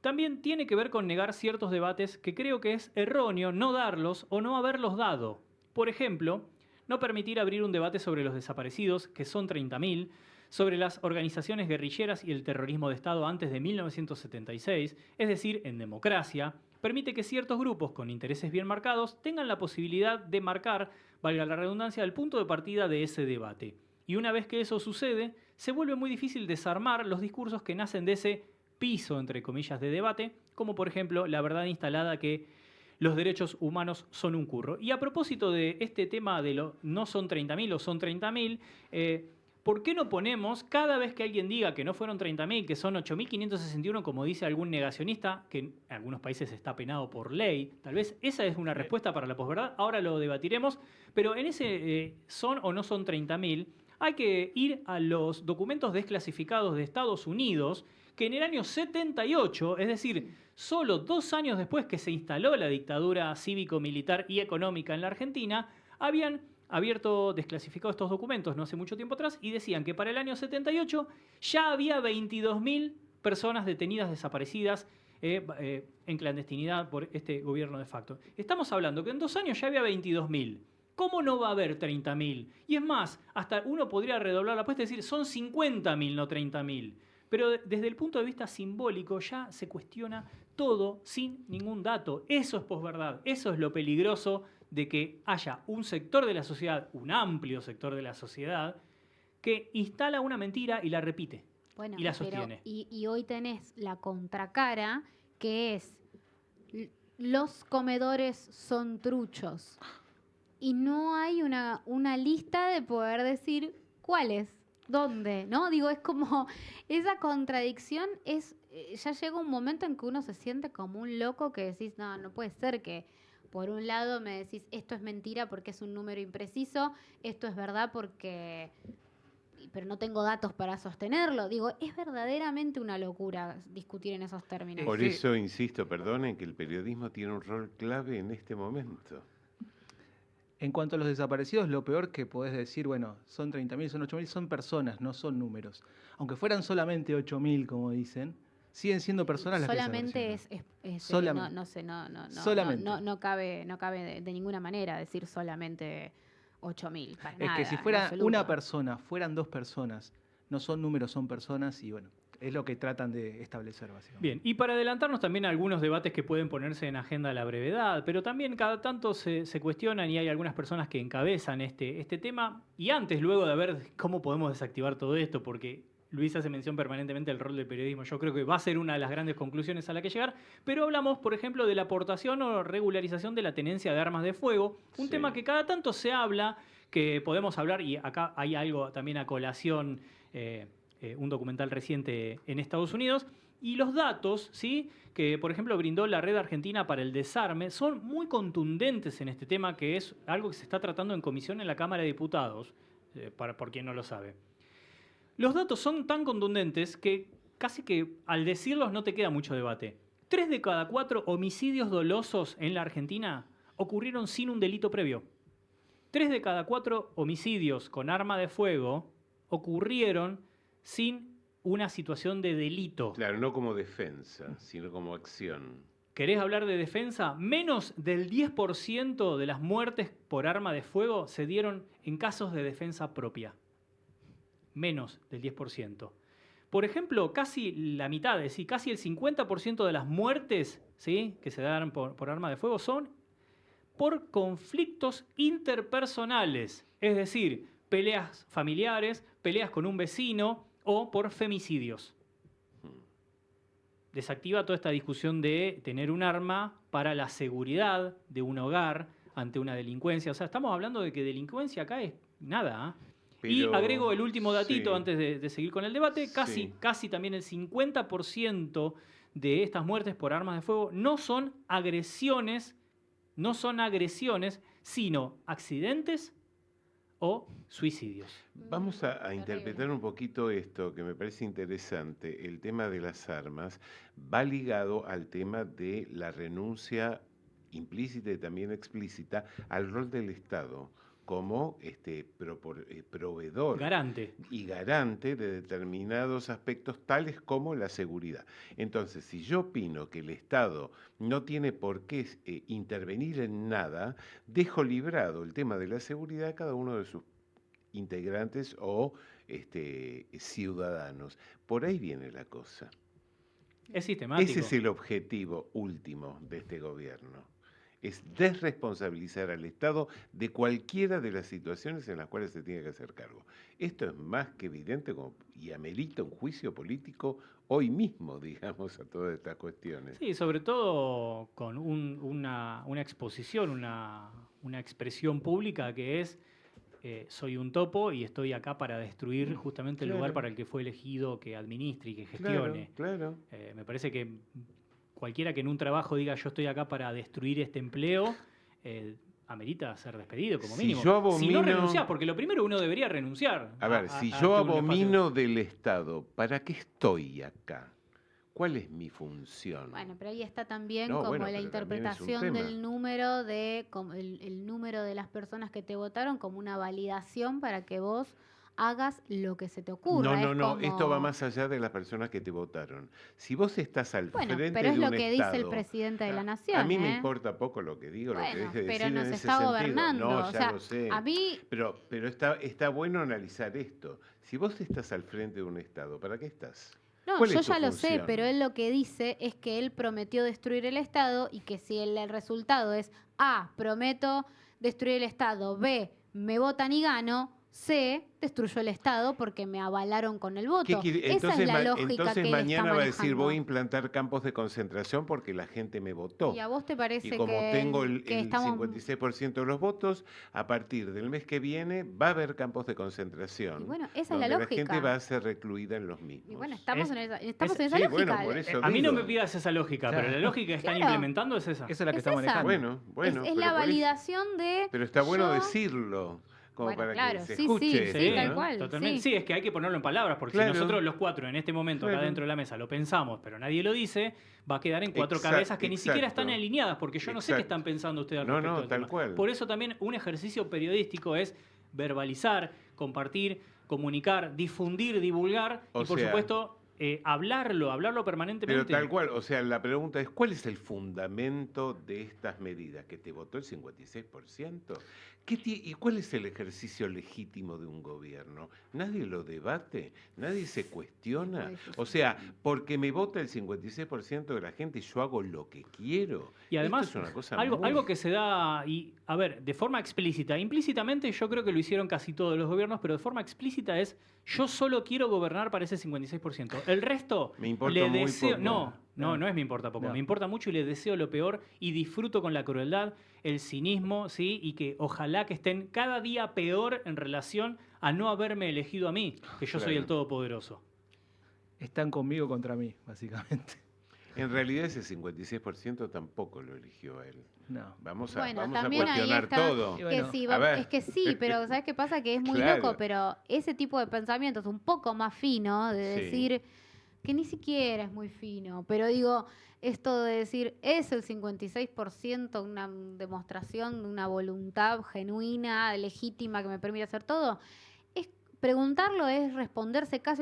S1: también tiene que ver con negar ciertos debates que creo que es erróneo no darlos o no haberlos dado. Por ejemplo, no permitir abrir un debate sobre los desaparecidos, que son 30.000, sobre las organizaciones guerrilleras y el terrorismo de Estado antes de 1976, es decir, en democracia, permite que ciertos grupos con intereses bien marcados tengan la posibilidad de marcar, valga la redundancia, el punto de partida de ese debate. Y una vez que eso sucede, se vuelve muy difícil desarmar los discursos que nacen de ese piso, entre comillas, de debate, como por ejemplo la verdad instalada que los derechos humanos son un curro. Y a propósito de este tema de no son 30.000 o son 30.000, ¿por qué no ponemos, cada vez que alguien diga que no fueron 30.000, que son 8.561, como dice algún negacionista, que en algunos países está penado por ley? Tal vez esa es una respuesta para la posverdad, ahora lo debatiremos, pero en ese son o no son 30.000, hay que ir a los documentos desclasificados de Estados Unidos, que en el año 78, es decir, solo 2 años después que se instaló la dictadura cívico-militar y económica en la Argentina, habían abierto, desclasificado estos documentos no hace mucho tiempo atrás y decían que para el año 78 ya había 22.000 personas detenidas, desaparecidas en clandestinidad por este gobierno de facto. Estamos hablando que en 2 años ya había 22.000. ¿Cómo no va a haber 30.000? Y es más, hasta uno podría redoblar la apuesta y decir, son 50.000, no 30.000. Pero desde el punto de vista simbólico ya se cuestiona todo sin ningún dato. Eso es posverdad, eso es lo peligroso de que haya un sector de la sociedad, un amplio sector de la sociedad, que instala una mentira y la repite
S3: Bueno,
S1: y la
S3: pero
S1: sostiene.
S3: y hoy tenés la contracara, que es los comedores son truchos. Y no hay una lista de poder decir cuáles, dónde, ¿no? Digo, es como esa contradicción ya llega un momento en que uno se siente como un loco que decís, no, no puede ser que por un lado me decís, esto es mentira porque es un número impreciso, esto es verdad porque pero no tengo datos para sostenerlo. Digo, es verdaderamente una locura discutir en esos términos.
S4: Por
S2: Sí.
S4: eso insisto, perdonen, que el periodismo tiene un rol clave en este momento.
S2: En cuanto a los desaparecidos, lo peor que podés decir, bueno, son 30.000, son 8.000, son personas, no son números. Aunque fueran solamente 8.000, como dicen, siguen siendo personas las que
S3: Solamente
S2: desaparecieron.
S3: es
S2: Solamente.
S3: no sé,
S2: Solamente.
S3: no cabe de ninguna manera decir solamente 8.000, para
S2: Es
S3: nada,
S2: que si
S3: en
S2: fuera
S3: absoluto.
S2: una persona, fueran 2 personas, no son números, son personas y bueno, es lo que tratan de establecer básicamente.
S1: Bien, y para adelantarnos también a algunos debates que pueden ponerse en agenda a la brevedad, pero también cada tanto se cuestionan y hay algunas personas que encabezan este tema. Y antes, luego de ver cómo podemos desactivar todo esto, porque Luis hace mención permanentemente del rol del periodismo, yo creo que va a ser una de las grandes conclusiones a la que llegar, pero hablamos, por ejemplo, de la aportación o regularización de la tenencia de armas de fuego, un
S4: Sí.
S1: tema que cada tanto se habla, que podemos hablar, y acá hay algo también a colación, un documental reciente en Estados Unidos, y los datos, ¿sí?, que por ejemplo brindó la Red Argentina para el Desarme son muy contundentes en este tema, que es algo que se está tratando en comisión en la Cámara de Diputados, por quien no lo sabe. Los datos son tan contundentes que casi que al decirlos no te queda mucho debate. 3 de cada 4 homicidios dolosos en la Argentina ocurrieron sin un delito previo. 3 de cada 4 homicidios con arma de fuego ocurrieron sin una situación de delito.
S4: Claro, no como defensa, sino como acción.
S1: ¿Querés hablar de defensa? Menos del 10% de las muertes por arma de fuego se dieron en casos de defensa propia. Menos del 10%. Por ejemplo, casi la mitad, es decir, casi el 50% de las muertes, ¿sí?, que se dan por arma de fuego son por conflictos interpersonales, es decir, peleas familiares, peleas con un vecino o por femicidios. Desactiva toda esta discusión de tener un arma para la seguridad de un hogar ante una delincuencia. O sea, estamos hablando de que delincuencia acá es nada, ¿eh? Y
S4: Pero,
S1: agrego el último datito
S4: sí,
S1: antes de seguir con el debate.
S4: sí.
S1: Casi también el 50% de estas muertes por armas de fuego no son agresiones, sino accidentes o suicidios.
S4: Vamos a
S3: Terrible.
S4: interpretar un poquito esto, que me parece interesante. El tema de las armas va ligado al tema de la renuncia implícita y también explícita al rol del Estado como proveedor
S1: Garante.
S4: y garante de determinados aspectos tales como la seguridad. Entonces, si yo opino que el Estado no tiene por qué intervenir en nada, dejo librado el tema de la seguridad a cada uno de sus integrantes o ciudadanos. Por ahí viene la cosa.
S1: Es sistemático.
S4: Ese es el objetivo último de este gobierno. Es desresponsabilizar al Estado de cualquiera de las situaciones en las cuales se tiene que hacer cargo. Esto es más que evidente y amerita un juicio político hoy mismo, digamos, a todas estas cuestiones.
S1: Sí, sobre todo con una exposición, una expresión pública que es soy un topo y estoy acá para destruir justamente el lugar
S4: Claro.
S1: para el que fue elegido que administre y que gestione.
S4: Claro.
S1: Me parece que cualquiera que en un trabajo diga yo estoy acá para destruir este empleo, amerita ser despedido como
S4: Si
S1: mínimo.
S4: yo
S1: Si no
S4: abomino-
S1: renunciar, porque lo primero uno debería renunciar.
S4: A ver, si
S1: a
S4: yo
S1: que un espacio-
S4: abomino del Estado, ¿para qué estoy acá? ¿Cuál es mi función?
S3: Bueno, pero ahí está también
S4: No,
S3: como
S4: bueno,
S3: la
S4: pero también es un
S3: interpretación
S4: tema.
S3: del número como el número de las personas que te votaron como una validación para que vos hagas lo que se te ocurra.
S4: No, no,
S3: Es
S4: no, esto va
S3: como,
S4: más allá de las personas que te votaron. Si vos estás al
S3: bueno,
S4: frente
S3: pero es
S4: de
S3: lo
S4: un
S3: que dice el
S4: Estado,
S3: presidente de la
S4: a
S3: nación,
S4: mí me
S3: ¿eh?
S4: importa poco lo que digo, lo que
S3: Bueno,
S4: deje de
S3: pero
S4: decir en
S3: nos
S4: ese
S3: está
S4: sentido.
S3: gobernando.
S4: No,
S3: O
S4: ya
S3: sea,
S4: lo sé.
S3: a mí,
S4: Pero está bueno analizar esto. Si vos estás al frente de un Estado, ¿para qué estás?
S3: no,
S4: ¿Cuál
S3: yo
S4: es tu
S3: ya lo sé,
S4: función?
S3: pero él lo que dice es que él prometió destruir el Estado y que si el resultado es A, prometo destruir el Estado, B, me votan y gano, C, destruyó el Estado porque me avalaron con el voto. Esa es la lógica
S4: Entonces
S3: que él está
S4: mañana va a decir, voy a
S3: manejando.
S4: implantar campos de concentración porque la gente me
S3: ¿Y
S4: votó.
S3: a vos te
S4: Y
S3: parece
S4: como tengo
S3: que
S4: el
S3: estamos...
S4: 56% de los votos, a partir del mes que viene va a haber campos de
S3: Y
S4: concentración
S3: bueno, esa es la
S4: donde la gente
S3: lógica.
S4: va a ser recluida en los
S3: Y
S4: mismos.
S3: bueno, estamos
S1: Es-
S3: estamos
S1: es-
S3: en esa
S4: Sí, bueno,
S3: lógica.
S4: por eso
S1: A mí no
S4: digo.
S1: me pidas esa lógica, pero la
S2: Claro.
S1: lógica que están
S3: Claro.
S1: implementando es esa.
S2: Esa es la que
S3: Es
S2: está
S3: esa.
S2: manejando.
S4: Bueno,
S3: Es
S4: pero
S3: la
S4: por eso-
S3: validación de
S4: pero está bueno
S3: yo...
S4: decirlo, como
S3: Bueno,
S4: para
S3: claro,
S4: que se
S3: sí,
S4: escuche
S3: sí,
S4: esto,
S3: tal
S4: ¿no?
S3: cual.
S1: Totalmente.
S3: Sí.
S1: Sí, es que hay que ponerlo en palabras, porque
S4: Claro.
S1: si nosotros los cuatro en este momento acá
S4: Claro.
S1: dentro de la mesa lo pensamos, pero nadie lo dice, va a quedar en cuatro
S4: Exacto,
S1: cabezas que ni siquiera están
S4: exacto.
S1: alineadas, porque yo no sé qué
S4: Exacto.
S1: están pensando ustedes al
S4: No,
S1: respecto
S4: no,
S1: del
S4: tal
S1: tema.
S4: cual.
S1: Por eso también un ejercicio periodístico es verbalizar, compartir, comunicar, difundir, divulgar
S4: O
S1: y por
S4: sea,
S1: supuesto hablarlo permanentemente.
S4: Pero tal cual, o sea, la pregunta es, ¿cuál es el fundamento de estas medidas? ¿Que te votó el 56%? ¿Y cuál es el ejercicio legítimo de un gobierno? Nadie lo debate, nadie se cuestiona.
S3: Muy difícil.
S4: O sea, porque me vota el 56% de la gente, yo hago lo que quiero.
S1: Y además,
S4: Esto es una cosa
S1: algo que se da, y a ver, de forma explícita, implícitamente yo creo que lo hicieron casi todos los gobiernos, pero de forma explícita es, yo solo quiero gobernar para ese 56%. El resto
S4: Me importa
S1: le
S4: muy
S1: deseo,
S4: poco.
S1: no es me importa poco,
S2: No.
S1: me importa mucho y le deseo lo peor y disfruto con la crueldad, el cinismo, ¿sí? Y que ojalá que estén cada día peor en relación a no haberme elegido a mí, que yo soy
S4: Claro.
S1: el todopoderoso.
S2: Están conmigo contra mí, básicamente.
S4: En realidad ese 56% tampoco lo eligió a él.
S2: No.
S4: Vamos
S3: Bueno,
S4: a
S3: también ahí
S4: cuestionar
S3: está
S4: todo.
S2: Y
S3: que
S2: bueno,
S3: sí,
S4: a ver.
S3: es que sí, pero ¿sabes qué pasa? Que es muy
S4: Claro.
S3: loco, pero ese tipo de pensamientos un poco más fino, de
S4: Sí.
S3: decir, que ni siquiera es muy fino, pero digo, esto de decir, es el 56% una demostración de una voluntad genuina, legítima, que me permite hacer todo, es preguntarlo es responderse casi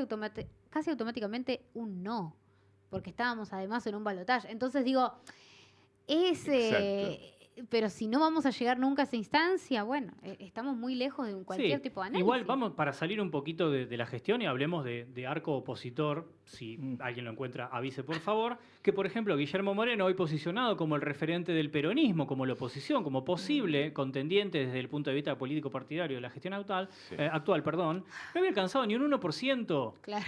S3: automáticamente un no, porque estábamos además en un balotaje. Entonces digo, pero si no vamos a llegar nunca a esa instancia, bueno, estamos muy lejos de cualquier
S1: Sí,
S3: tipo de análisis.
S1: igual vamos para salir un poquito de la gestión y hablemos de arco opositor, si alguien lo encuentra, avise por favor, que por ejemplo Guillermo Moreno, hoy posicionado como el referente del peronismo, como la oposición, como posible contendiente desde el punto de vista político partidario de la gestión actual,
S4: Sí.
S1: no había alcanzado ni un 1%.
S3: Claro.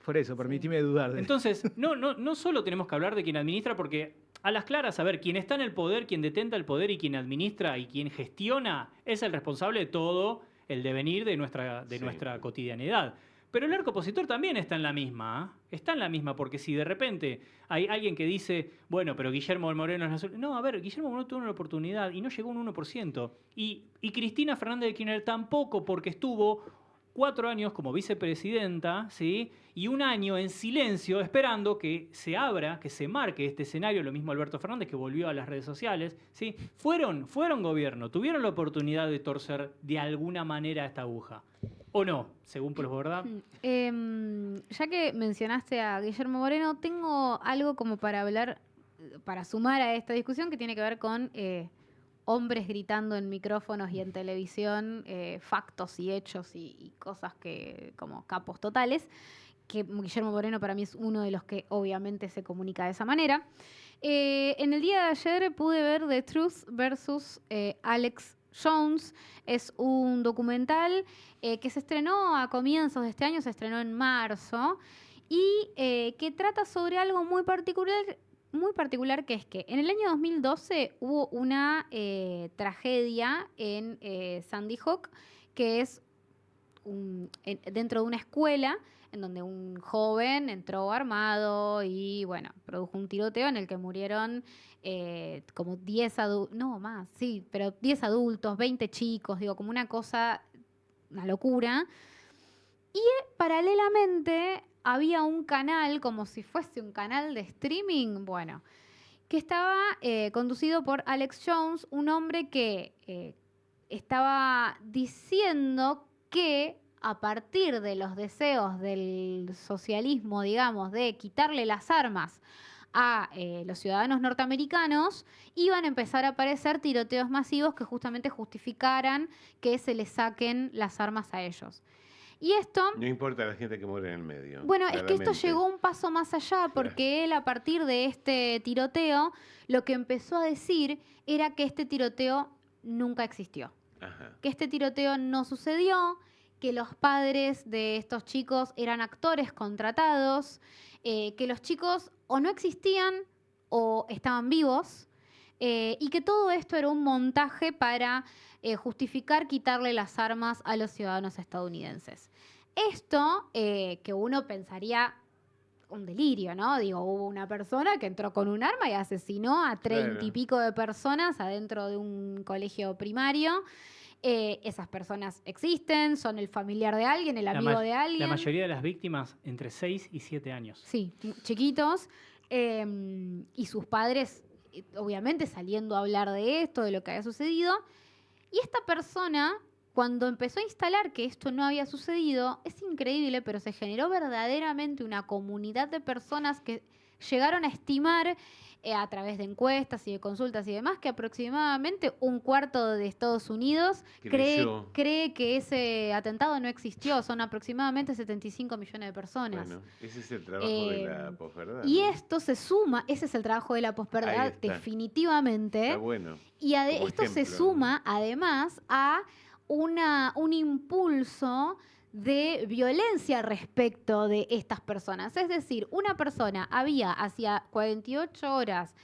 S2: Por eso, permitime dudar.
S1: Entonces, no solo tenemos que hablar de quien administra, porque a las claras, a ver, quien está en el poder, quien detenta el poder y quien administra y quien gestiona es el responsable de todo el devenir de nuestra
S4: Sí.
S1: cotidianidad. Pero el arco opositor también está en la misma, está en la misma, porque si de repente hay alguien que dice, bueno, pero Guillermo Moreno es la solución. No, a ver, Guillermo Moreno tuvo una oportunidad y no llegó a un 1%. Y Cristina Fernández de Kirchner tampoco, porque estuvo 4 años como vicepresidenta, ¿sí? Y 1 año en silencio esperando que se abra, que se marque este escenario, lo mismo Alberto Fernández que volvió a las redes sociales, ¿sí? Fueron gobierno, tuvieron la oportunidad de torcer de alguna manera esta aguja. ¿O no? Según por verdad.
S3: Ya que mencionaste a Guillermo Moreno, tengo algo como para hablar, para sumar a esta discusión que tiene que ver con hombres gritando en micrófonos y en televisión, factos y hechos y cosas que como capos totales, que Guillermo Moreno para mí es uno de los que obviamente se comunica de esa manera. En el día de ayer pude ver The Truth versus Alex Jones. Es un documental que se estrenó a comienzos de este año, se estrenó en marzo, y que trata sobre algo muy particular, que es que en el año 2012 hubo una tragedia en Sandy Hook, que es dentro de una escuela en donde un joven entró armado y, bueno, produjo un tiroteo en el que murieron como 10 adultos, no más, sí, pero 10 adultos, 20 chicos, digo, como una cosa, una locura. Y paralelamente había un canal, como si fuese un canal de streaming, bueno, que estaba conducido por Alex Jones, un hombre que estaba diciendo que a partir de los deseos del socialismo, digamos, de quitarle las armas a los ciudadanos norteamericanos, iban a empezar a aparecer tiroteos masivos que justamente justificaran que se les saquen las armas a ellos. Y esto...
S4: No importa la gente que muere en el medio.
S3: Bueno, es que esto
S4: claramente.
S3: llegó un paso más allá porque él, a partir de este tiroteo, lo que empezó a decir era que este tiroteo nunca existió.
S4: Ajá.
S3: Que este tiroteo no sucedió, que los padres de estos chicos eran actores contratados, que los chicos o no existían o estaban vivos, y que todo esto era un montaje para justificar quitarle las armas a los ciudadanos estadounidenses. Esto, que uno pensaría un delirio, ¿no? Digo, hubo una persona que entró con un arma y asesinó a 30 y pico de personas adentro de un colegio primario. Esas personas existen, son el familiar de alguien, el amigo de alguien.
S1: La mayoría de las víctimas entre 6 y 7 años.
S3: Sí, chiquitos. Y sus padres, obviamente, saliendo a hablar de esto, de lo que había sucedido. Y esta persona, cuando empezó a instalar que esto no había sucedido, es increíble, pero se generó verdaderamente una comunidad de personas que llegaron a estimar, a través de encuestas y de consultas y demás, que aproximadamente un cuarto de Estados Unidos cree que ese atentado no existió. Son aproximadamente 75 millones de personas.
S4: Bueno, ese es el trabajo de la posverdad.
S3: Y
S4: ¿no?
S3: esto se suma, ese es el trabajo de la posverdad,
S4: Ahí está.
S3: definitivamente.
S4: Está bueno.
S3: Y
S4: Como
S3: esto se
S4: ejemplo,
S3: suma, además, a un impulso de violencia respecto de estas personas. Es decir, una persona había hacía 48 horas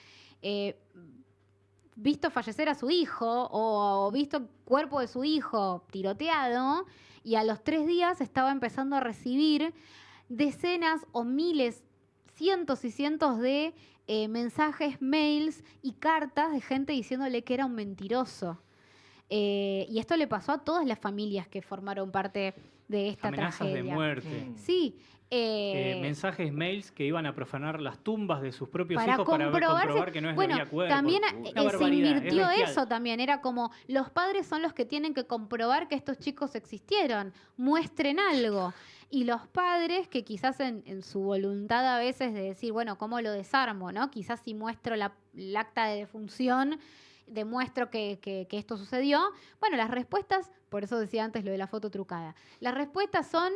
S3: visto fallecer a su hijo o visto el cuerpo de su hijo tiroteado, y a los 3 días estaba empezando a recibir decenas o miles, cientos y cientos de mensajes, mails y cartas de gente diciéndole que era un mentiroso. Y esto le pasó a todas las familias que formaron parte de esta
S1: Amenazas
S3: tragedia.
S1: de muerte.
S3: Sí.
S1: Mensajes, mails que iban a profanar las tumbas de sus propios
S3: para
S1: hijos para
S3: comprobarse,
S1: comprobar que no es
S3: bueno,
S1: había cuerpo.
S3: también
S1: Una
S3: se
S1: barbaridad,
S3: invirtió
S1: es bestial.
S3: eso también. Era como, los padres son los que tienen que comprobar que estos chicos existieron. Muestren algo. Y los padres, que quizás en su voluntad a veces de decir, bueno, ¿cómo lo desarmo? ¿No? Quizás si muestro el acta de defunción, demuestro que esto sucedió. Bueno, las respuestas, por eso decía antes lo de la foto trucada, las respuestas son: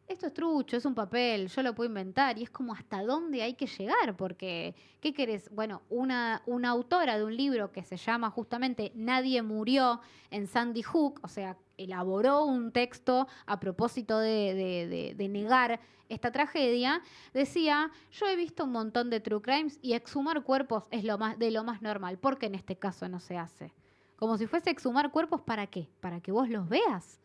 S3: esto es trucho, es un papel, yo lo puedo inventar. Y es como, ¿hasta dónde hay que llegar? Porque, ¿qué querés? Bueno, una autora de un libro que se llama justamente Nadie murió en Sandy Hook, o sea, elaboró un texto a propósito de negar esta tragedia, decía: yo he visto un montón de true crimes y exhumar cuerpos es lo más normal. ¿Por qué en este caso no se hace? Como si fuese exhumar cuerpos, ¿para qué? Para que vos los veas.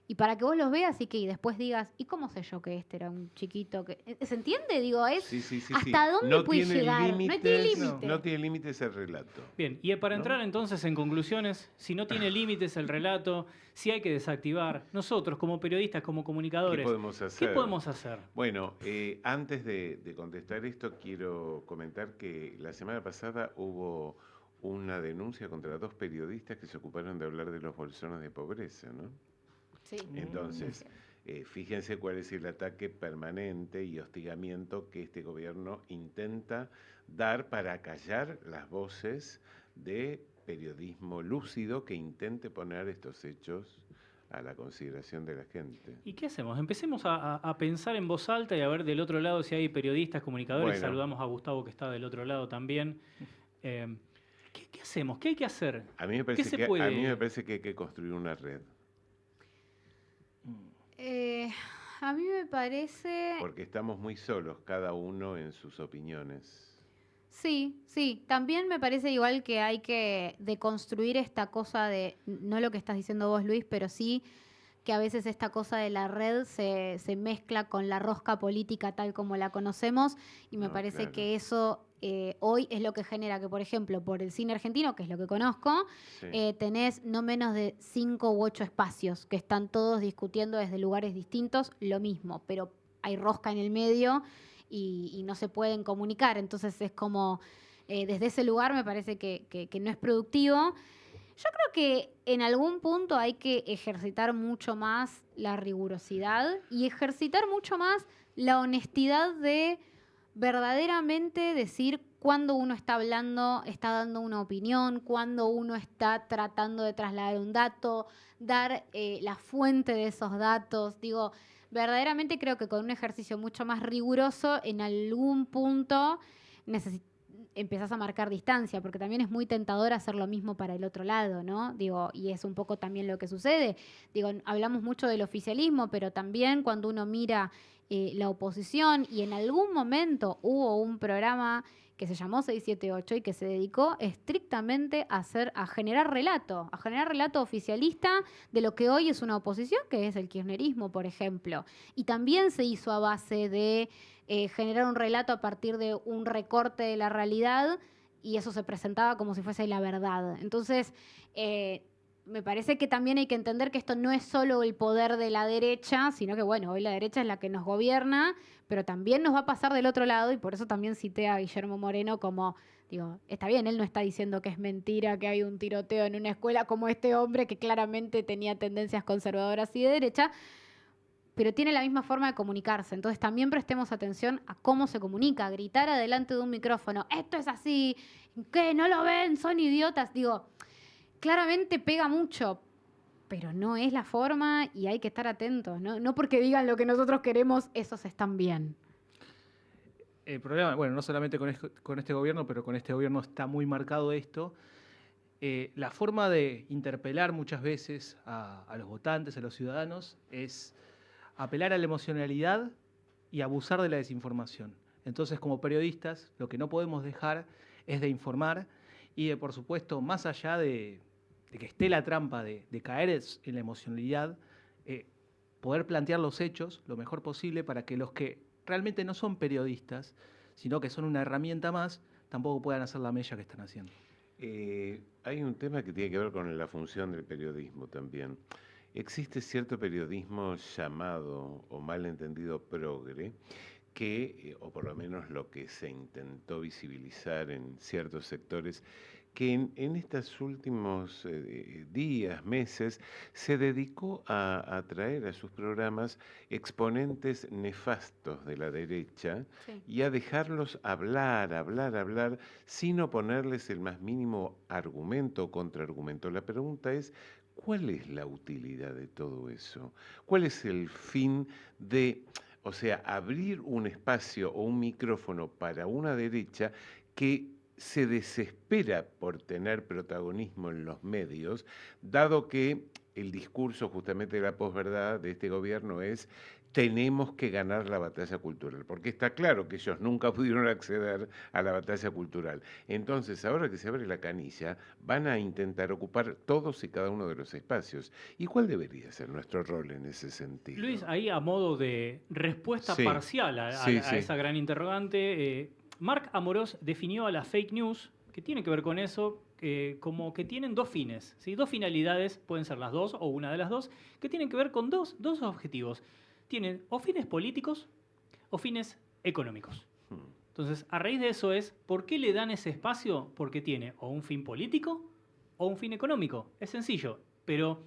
S3: Y para que vos los veas y que después digas, ¿y cómo sé yo que este era un chiquito? ¿Se entiende? Digo, es
S4: Sí.
S3: ¿hasta dónde
S4: No
S3: puede
S4: tiene
S3: llegar? No tiene límite.
S4: No tiene límites el relato.
S1: Bien, y para
S4: ¿No?
S1: entrar entonces en conclusiones, si no tiene límites el relato, si hay que desactivar, nosotros como periodistas, como comunicadores,
S4: ¿Qué podemos hacer?
S1: ¿qué podemos hacer?
S4: Bueno, antes de contestar esto, quiero comentar que la semana pasada hubo una denuncia contra 2 periodistas que se ocuparon de hablar de los bolsones de pobreza, ¿no?
S3: Sí.
S4: Entonces, fíjense cuál es el ataque permanente y hostigamiento que este gobierno intenta dar para callar las voces de periodismo lúcido que intente poner estos hechos a la consideración de la gente.
S1: ¿Y qué hacemos? Empecemos a pensar en voz alta y a ver del otro lado si hay periodistas, comunicadores.
S4: Bueno.
S1: Saludamos a Gustavo, que está del otro lado también. ¿Qué hacemos? ¿Qué hay que hacer?
S4: A mí me
S1: ¿Qué
S4: parece,
S1: se
S4: que,
S1: puede?
S4: a mí me parece que hay que construir una red.
S3: A mí me parece...
S4: Porque estamos muy solos, cada uno en sus opiniones.
S3: Sí. También me parece igual que hay que deconstruir esta cosa de, no lo que estás diciendo vos, Luis, pero sí que a veces esta cosa de la red se mezcla con la rosca política tal como la conocemos, y me
S4: No,
S3: parece
S4: claro.
S3: que eso hoy es lo que genera que, por ejemplo, por el cine argentino, que es lo que conozco,
S4: Sí.
S3: tenés no menos de 5 u 8 espacios que están todos discutiendo desde lugares distintos lo mismo, pero hay rosca en el medio y no se pueden comunicar. Entonces es como, desde ese lugar me parece que no es productivo. Yo creo que en algún punto hay que ejercitar mucho más la rigurosidad y ejercitar mucho más la honestidad de verdaderamente decir cuándo uno está hablando, está dando una opinión, cuándo uno está tratando de trasladar un dato, dar la fuente de esos datos. Digo, verdaderamente creo que con un ejercicio mucho más riguroso, en algún punto empezás a marcar distancia, porque también es muy tentador hacer lo mismo para el otro lado, ¿no? Digo, y es un poco también lo que sucede. Digo, hablamos mucho del oficialismo, pero también cuando uno mira la oposición, y en algún momento hubo un programa que se llamó 678 y que se dedicó estrictamente a generar relato oficialista de lo que hoy es una oposición, que es el kirchnerismo, por ejemplo. Y también se hizo a base de generar un relato a partir de un recorte de la realidad, y eso se presentaba como si fuese la verdad. Entonces, me parece que también hay que entender que esto no es solo el poder de la derecha, sino que, bueno, hoy la derecha es la que nos gobierna, pero también nos va a pasar del otro lado, y por eso también cité a Guillermo Moreno como, digo, está bien, él no está diciendo que es mentira, que hay un tiroteo en una escuela, como este hombre que claramente tenía tendencias conservadoras y de derecha, pero tiene la misma forma de comunicarse. Entonces también prestemos atención a cómo se comunica. Gritar adelante de un micrófono, esto es así, ¿qué? ¿No lo ven? Son idiotas. Digo, claramente pega mucho, pero no es la forma y hay que estar atentos. No porque digan lo que nosotros queremos, esos están bien.
S2: El problema, bueno, no solamente con este gobierno, pero con este gobierno está muy marcado esto. La forma de interpelar muchas veces a los votantes, a los ciudadanos, es apelar a la emocionalidad y abusar de la desinformación. Entonces, como periodistas, lo que no podemos dejar es de informar y de, por supuesto, más allá de que esté la trampa de caer en la emocionalidad, poder plantear los hechos lo mejor posible para que los que realmente no son periodistas, sino que son una herramienta más, tampoco puedan hacer la mella que están haciendo.
S4: Hay un tema que tiene que ver con la función del periodismo también. Existe cierto periodismo llamado o mal entendido progre, que, o por lo menos lo que se intentó visibilizar en ciertos sectores, que en estos últimos días, meses, se dedicó a traer a sus programas exponentes nefastos de la derecha
S3: Sí.
S4: y a dejarlos hablar, sin oponerles el más mínimo argumento o contraargumento. La pregunta es, ¿cuál es la utilidad de todo eso? ¿Cuál es el fin de, o sea, abrir un espacio o un micrófono para una derecha que se desespera por tener protagonismo en los medios, dado que el discurso justamente de la posverdad de este gobierno es tenemos que ganar la batalla cultural, porque está claro que ellos nunca pudieron acceder a la batalla cultural. Entonces, ahora que se abre la canilla, van a intentar ocupar todos y cada uno de los espacios. ¿Y cuál debería ser nuestro rol en ese sentido?
S1: Luis, ahí a modo de respuesta
S4: Sí,
S1: parcial a
S4: sí.
S1: esa gran interrogante, Marc Amorós definió a la fake news, que tiene que ver con eso, como que tienen dos fines, ¿sí? Dos finalidades, pueden ser las dos o una de las dos, que tienen que ver con dos objetivos. Tienen o fines políticos o fines económicos. Entonces, a raíz de eso es, ¿por qué le dan ese espacio? Porque tiene o un fin político o un fin económico. Es sencillo, pero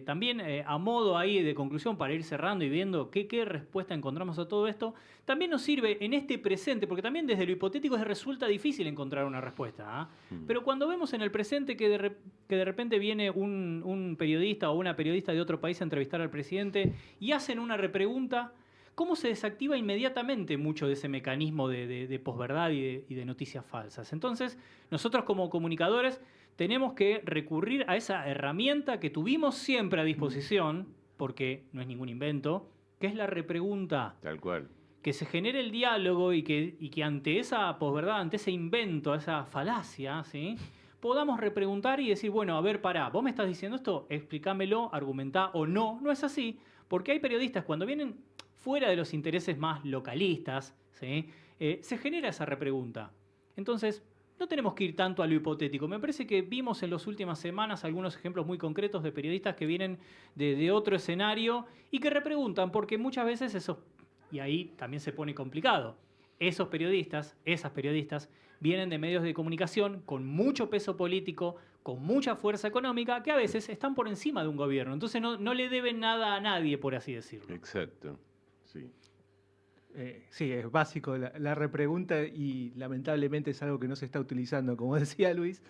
S1: también a modo ahí de conclusión para ir cerrando y viendo qué respuesta encontramos a todo esto, también nos sirve en este presente, porque también desde lo hipotético resulta difícil encontrar una respuesta. Pero cuando vemos en el presente que de repente viene un periodista o una periodista de otro país a entrevistar al presidente y hacen una repregunta, ¿cómo se desactiva inmediatamente mucho de ese mecanismo de posverdad y de noticias falsas? Entonces, nosotros como comunicadores tenemos que recurrir a esa herramienta que tuvimos siempre a disposición, porque no es ningún invento, que es la repregunta.
S4: Tal cual.
S1: Que se genere el diálogo y que ante esa posverdad, ante ese invento, esa falacia, ¿sí?, podamos repreguntar y decir, bueno, a ver, pará, vos me estás diciendo esto, explícamelo, argumentá o no. No es así, porque hay periodistas, cuando vienen fuera de los intereses más localistas, ¿sí?, se genera esa repregunta. Entonces, no tenemos que ir tanto a lo hipotético. Me parece que vimos en las últimas semanas algunos ejemplos muy concretos de periodistas que vienen de otro escenario y que repreguntan, porque muchas veces eso, y ahí también se pone complicado, esos periodistas, esas periodistas, vienen de medios de comunicación con mucho peso político, con mucha fuerza económica, que a veces están por encima de un gobierno. Entonces no le deben nada a nadie, por así decirlo.
S4: Exacto, sí.
S2: Sí, es básico la repregunta y lamentablemente es algo que no se está utilizando, como decía Luis.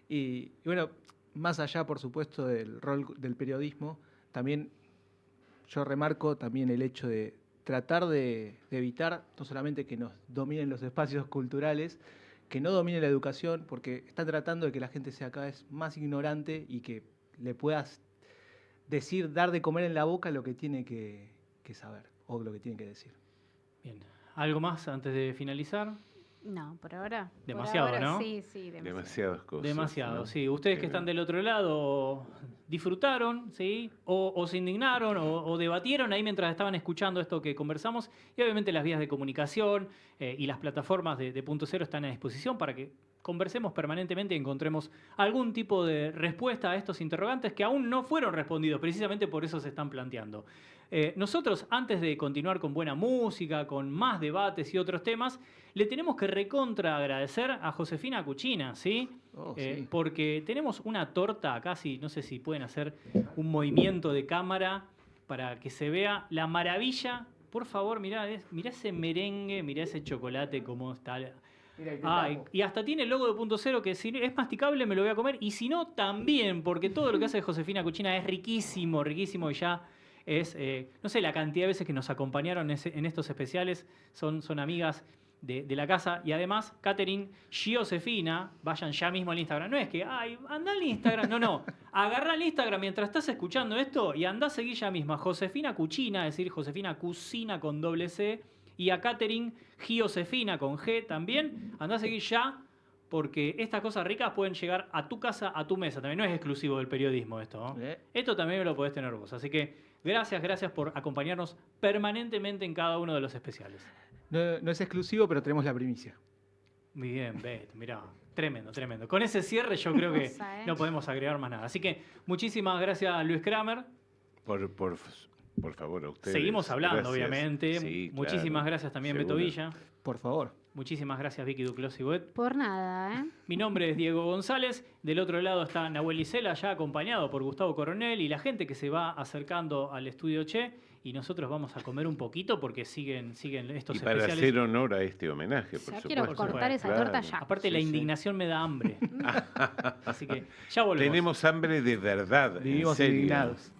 S2: Y bueno, más allá, por supuesto, del rol del periodismo, también yo remarco también el hecho de tratar de evitar no solamente que nos dominen los espacios culturales, que no domine la educación, porque están tratando de que la gente sea cada vez más ignorante y que le puedas decir, dar de comer en la boca lo que tiene que saber o lo que tiene que decir.
S1: Bien. ¿Algo más antes de finalizar?
S3: No, por ahora.
S1: Demasiado,
S3: por ahora,
S1: ¿no?
S3: Sí, demasiado.
S4: Demasiadas cosas.
S1: Demasiado,
S4: ¿no?
S1: sí. Ustedes que están del otro lado disfrutaron, ¿sí? O se indignaron o debatieron ahí mientras estaban escuchando esto que conversamos. Y obviamente las vías de comunicación y las plataformas de Punto Cero están a disposición para que conversemos permanentemente y encontremos algún tipo de respuesta a estos interrogantes que aún no fueron respondidos. Precisamente por eso se están planteando. Nosotros, antes de continuar con buena música, con más debates y otros temas, le tenemos que recontra agradecer a Josefina Cucina, ¿sí?
S2: Sí.
S1: Porque tenemos una torta acá, no sé si pueden hacer un movimiento de cámara para que se vea la maravilla. Por favor, mirá ese merengue, mirá ese chocolate, cómo está. Y hasta tiene el logo de Punto Cero, que si es masticable me lo voy a comer, y si no, también, porque todo lo que hace Josefina Cucina es riquísimo, riquísimo, y ya es, no sé, la cantidad de veces que nos acompañaron en estos especiales, son amigas de la casa, y además, Catherine Giosefina, vayan ya mismo al Instagram, no es que, anda al Instagram, no, agarrá el Instagram mientras estás escuchando esto y andá a seguir ya mismo a Josefina Cucina, es decir, Josefina Cucina con doble C, y a Catherine Giosefina con G también, andá a seguir ya, porque estas cosas ricas pueden llegar a tu casa, a tu mesa, también no es exclusivo del periodismo esto, ¿no? Esto también lo podés tener vos, así que gracias por acompañarnos permanentemente en cada uno de los especiales.
S2: No es exclusivo, pero tenemos la primicia.
S1: Muy bien, Beto, mirá, tremendo. Con ese cierre yo creo que no podemos agregar más nada. Así que muchísimas gracias, Luis Kramer.
S4: Por favor, a ustedes.
S1: Seguimos hablando,
S4: Gracias.
S1: obviamente.
S4: Sí,
S1: Muchísimas
S4: claro.
S1: gracias también,
S4: Seguro.
S1: Beto Villa.
S2: Por favor.
S1: Muchísimas gracias, Vicky Duclos y Boet.
S3: Por nada, ¿eh?
S1: Mi nombre es Diego González. Del otro lado está Nahuel Isela, ya acompañado por Gustavo Coronel y la gente que se va acercando al estudio Che. Y nosotros vamos a comer un poquito porque siguen estos
S4: Y para
S1: especiales.
S4: hacer honor a este homenaje, por
S3: Ya
S4: supuesto.
S3: quiero cortar esa torta ya.
S1: Aparte,
S4: Sí,
S1: la
S4: sí.
S1: indignación me da hambre. Así que ya volvemos.
S4: Tenemos hambre de verdad.
S2: Vivimos
S4: en serio.
S2: indignados.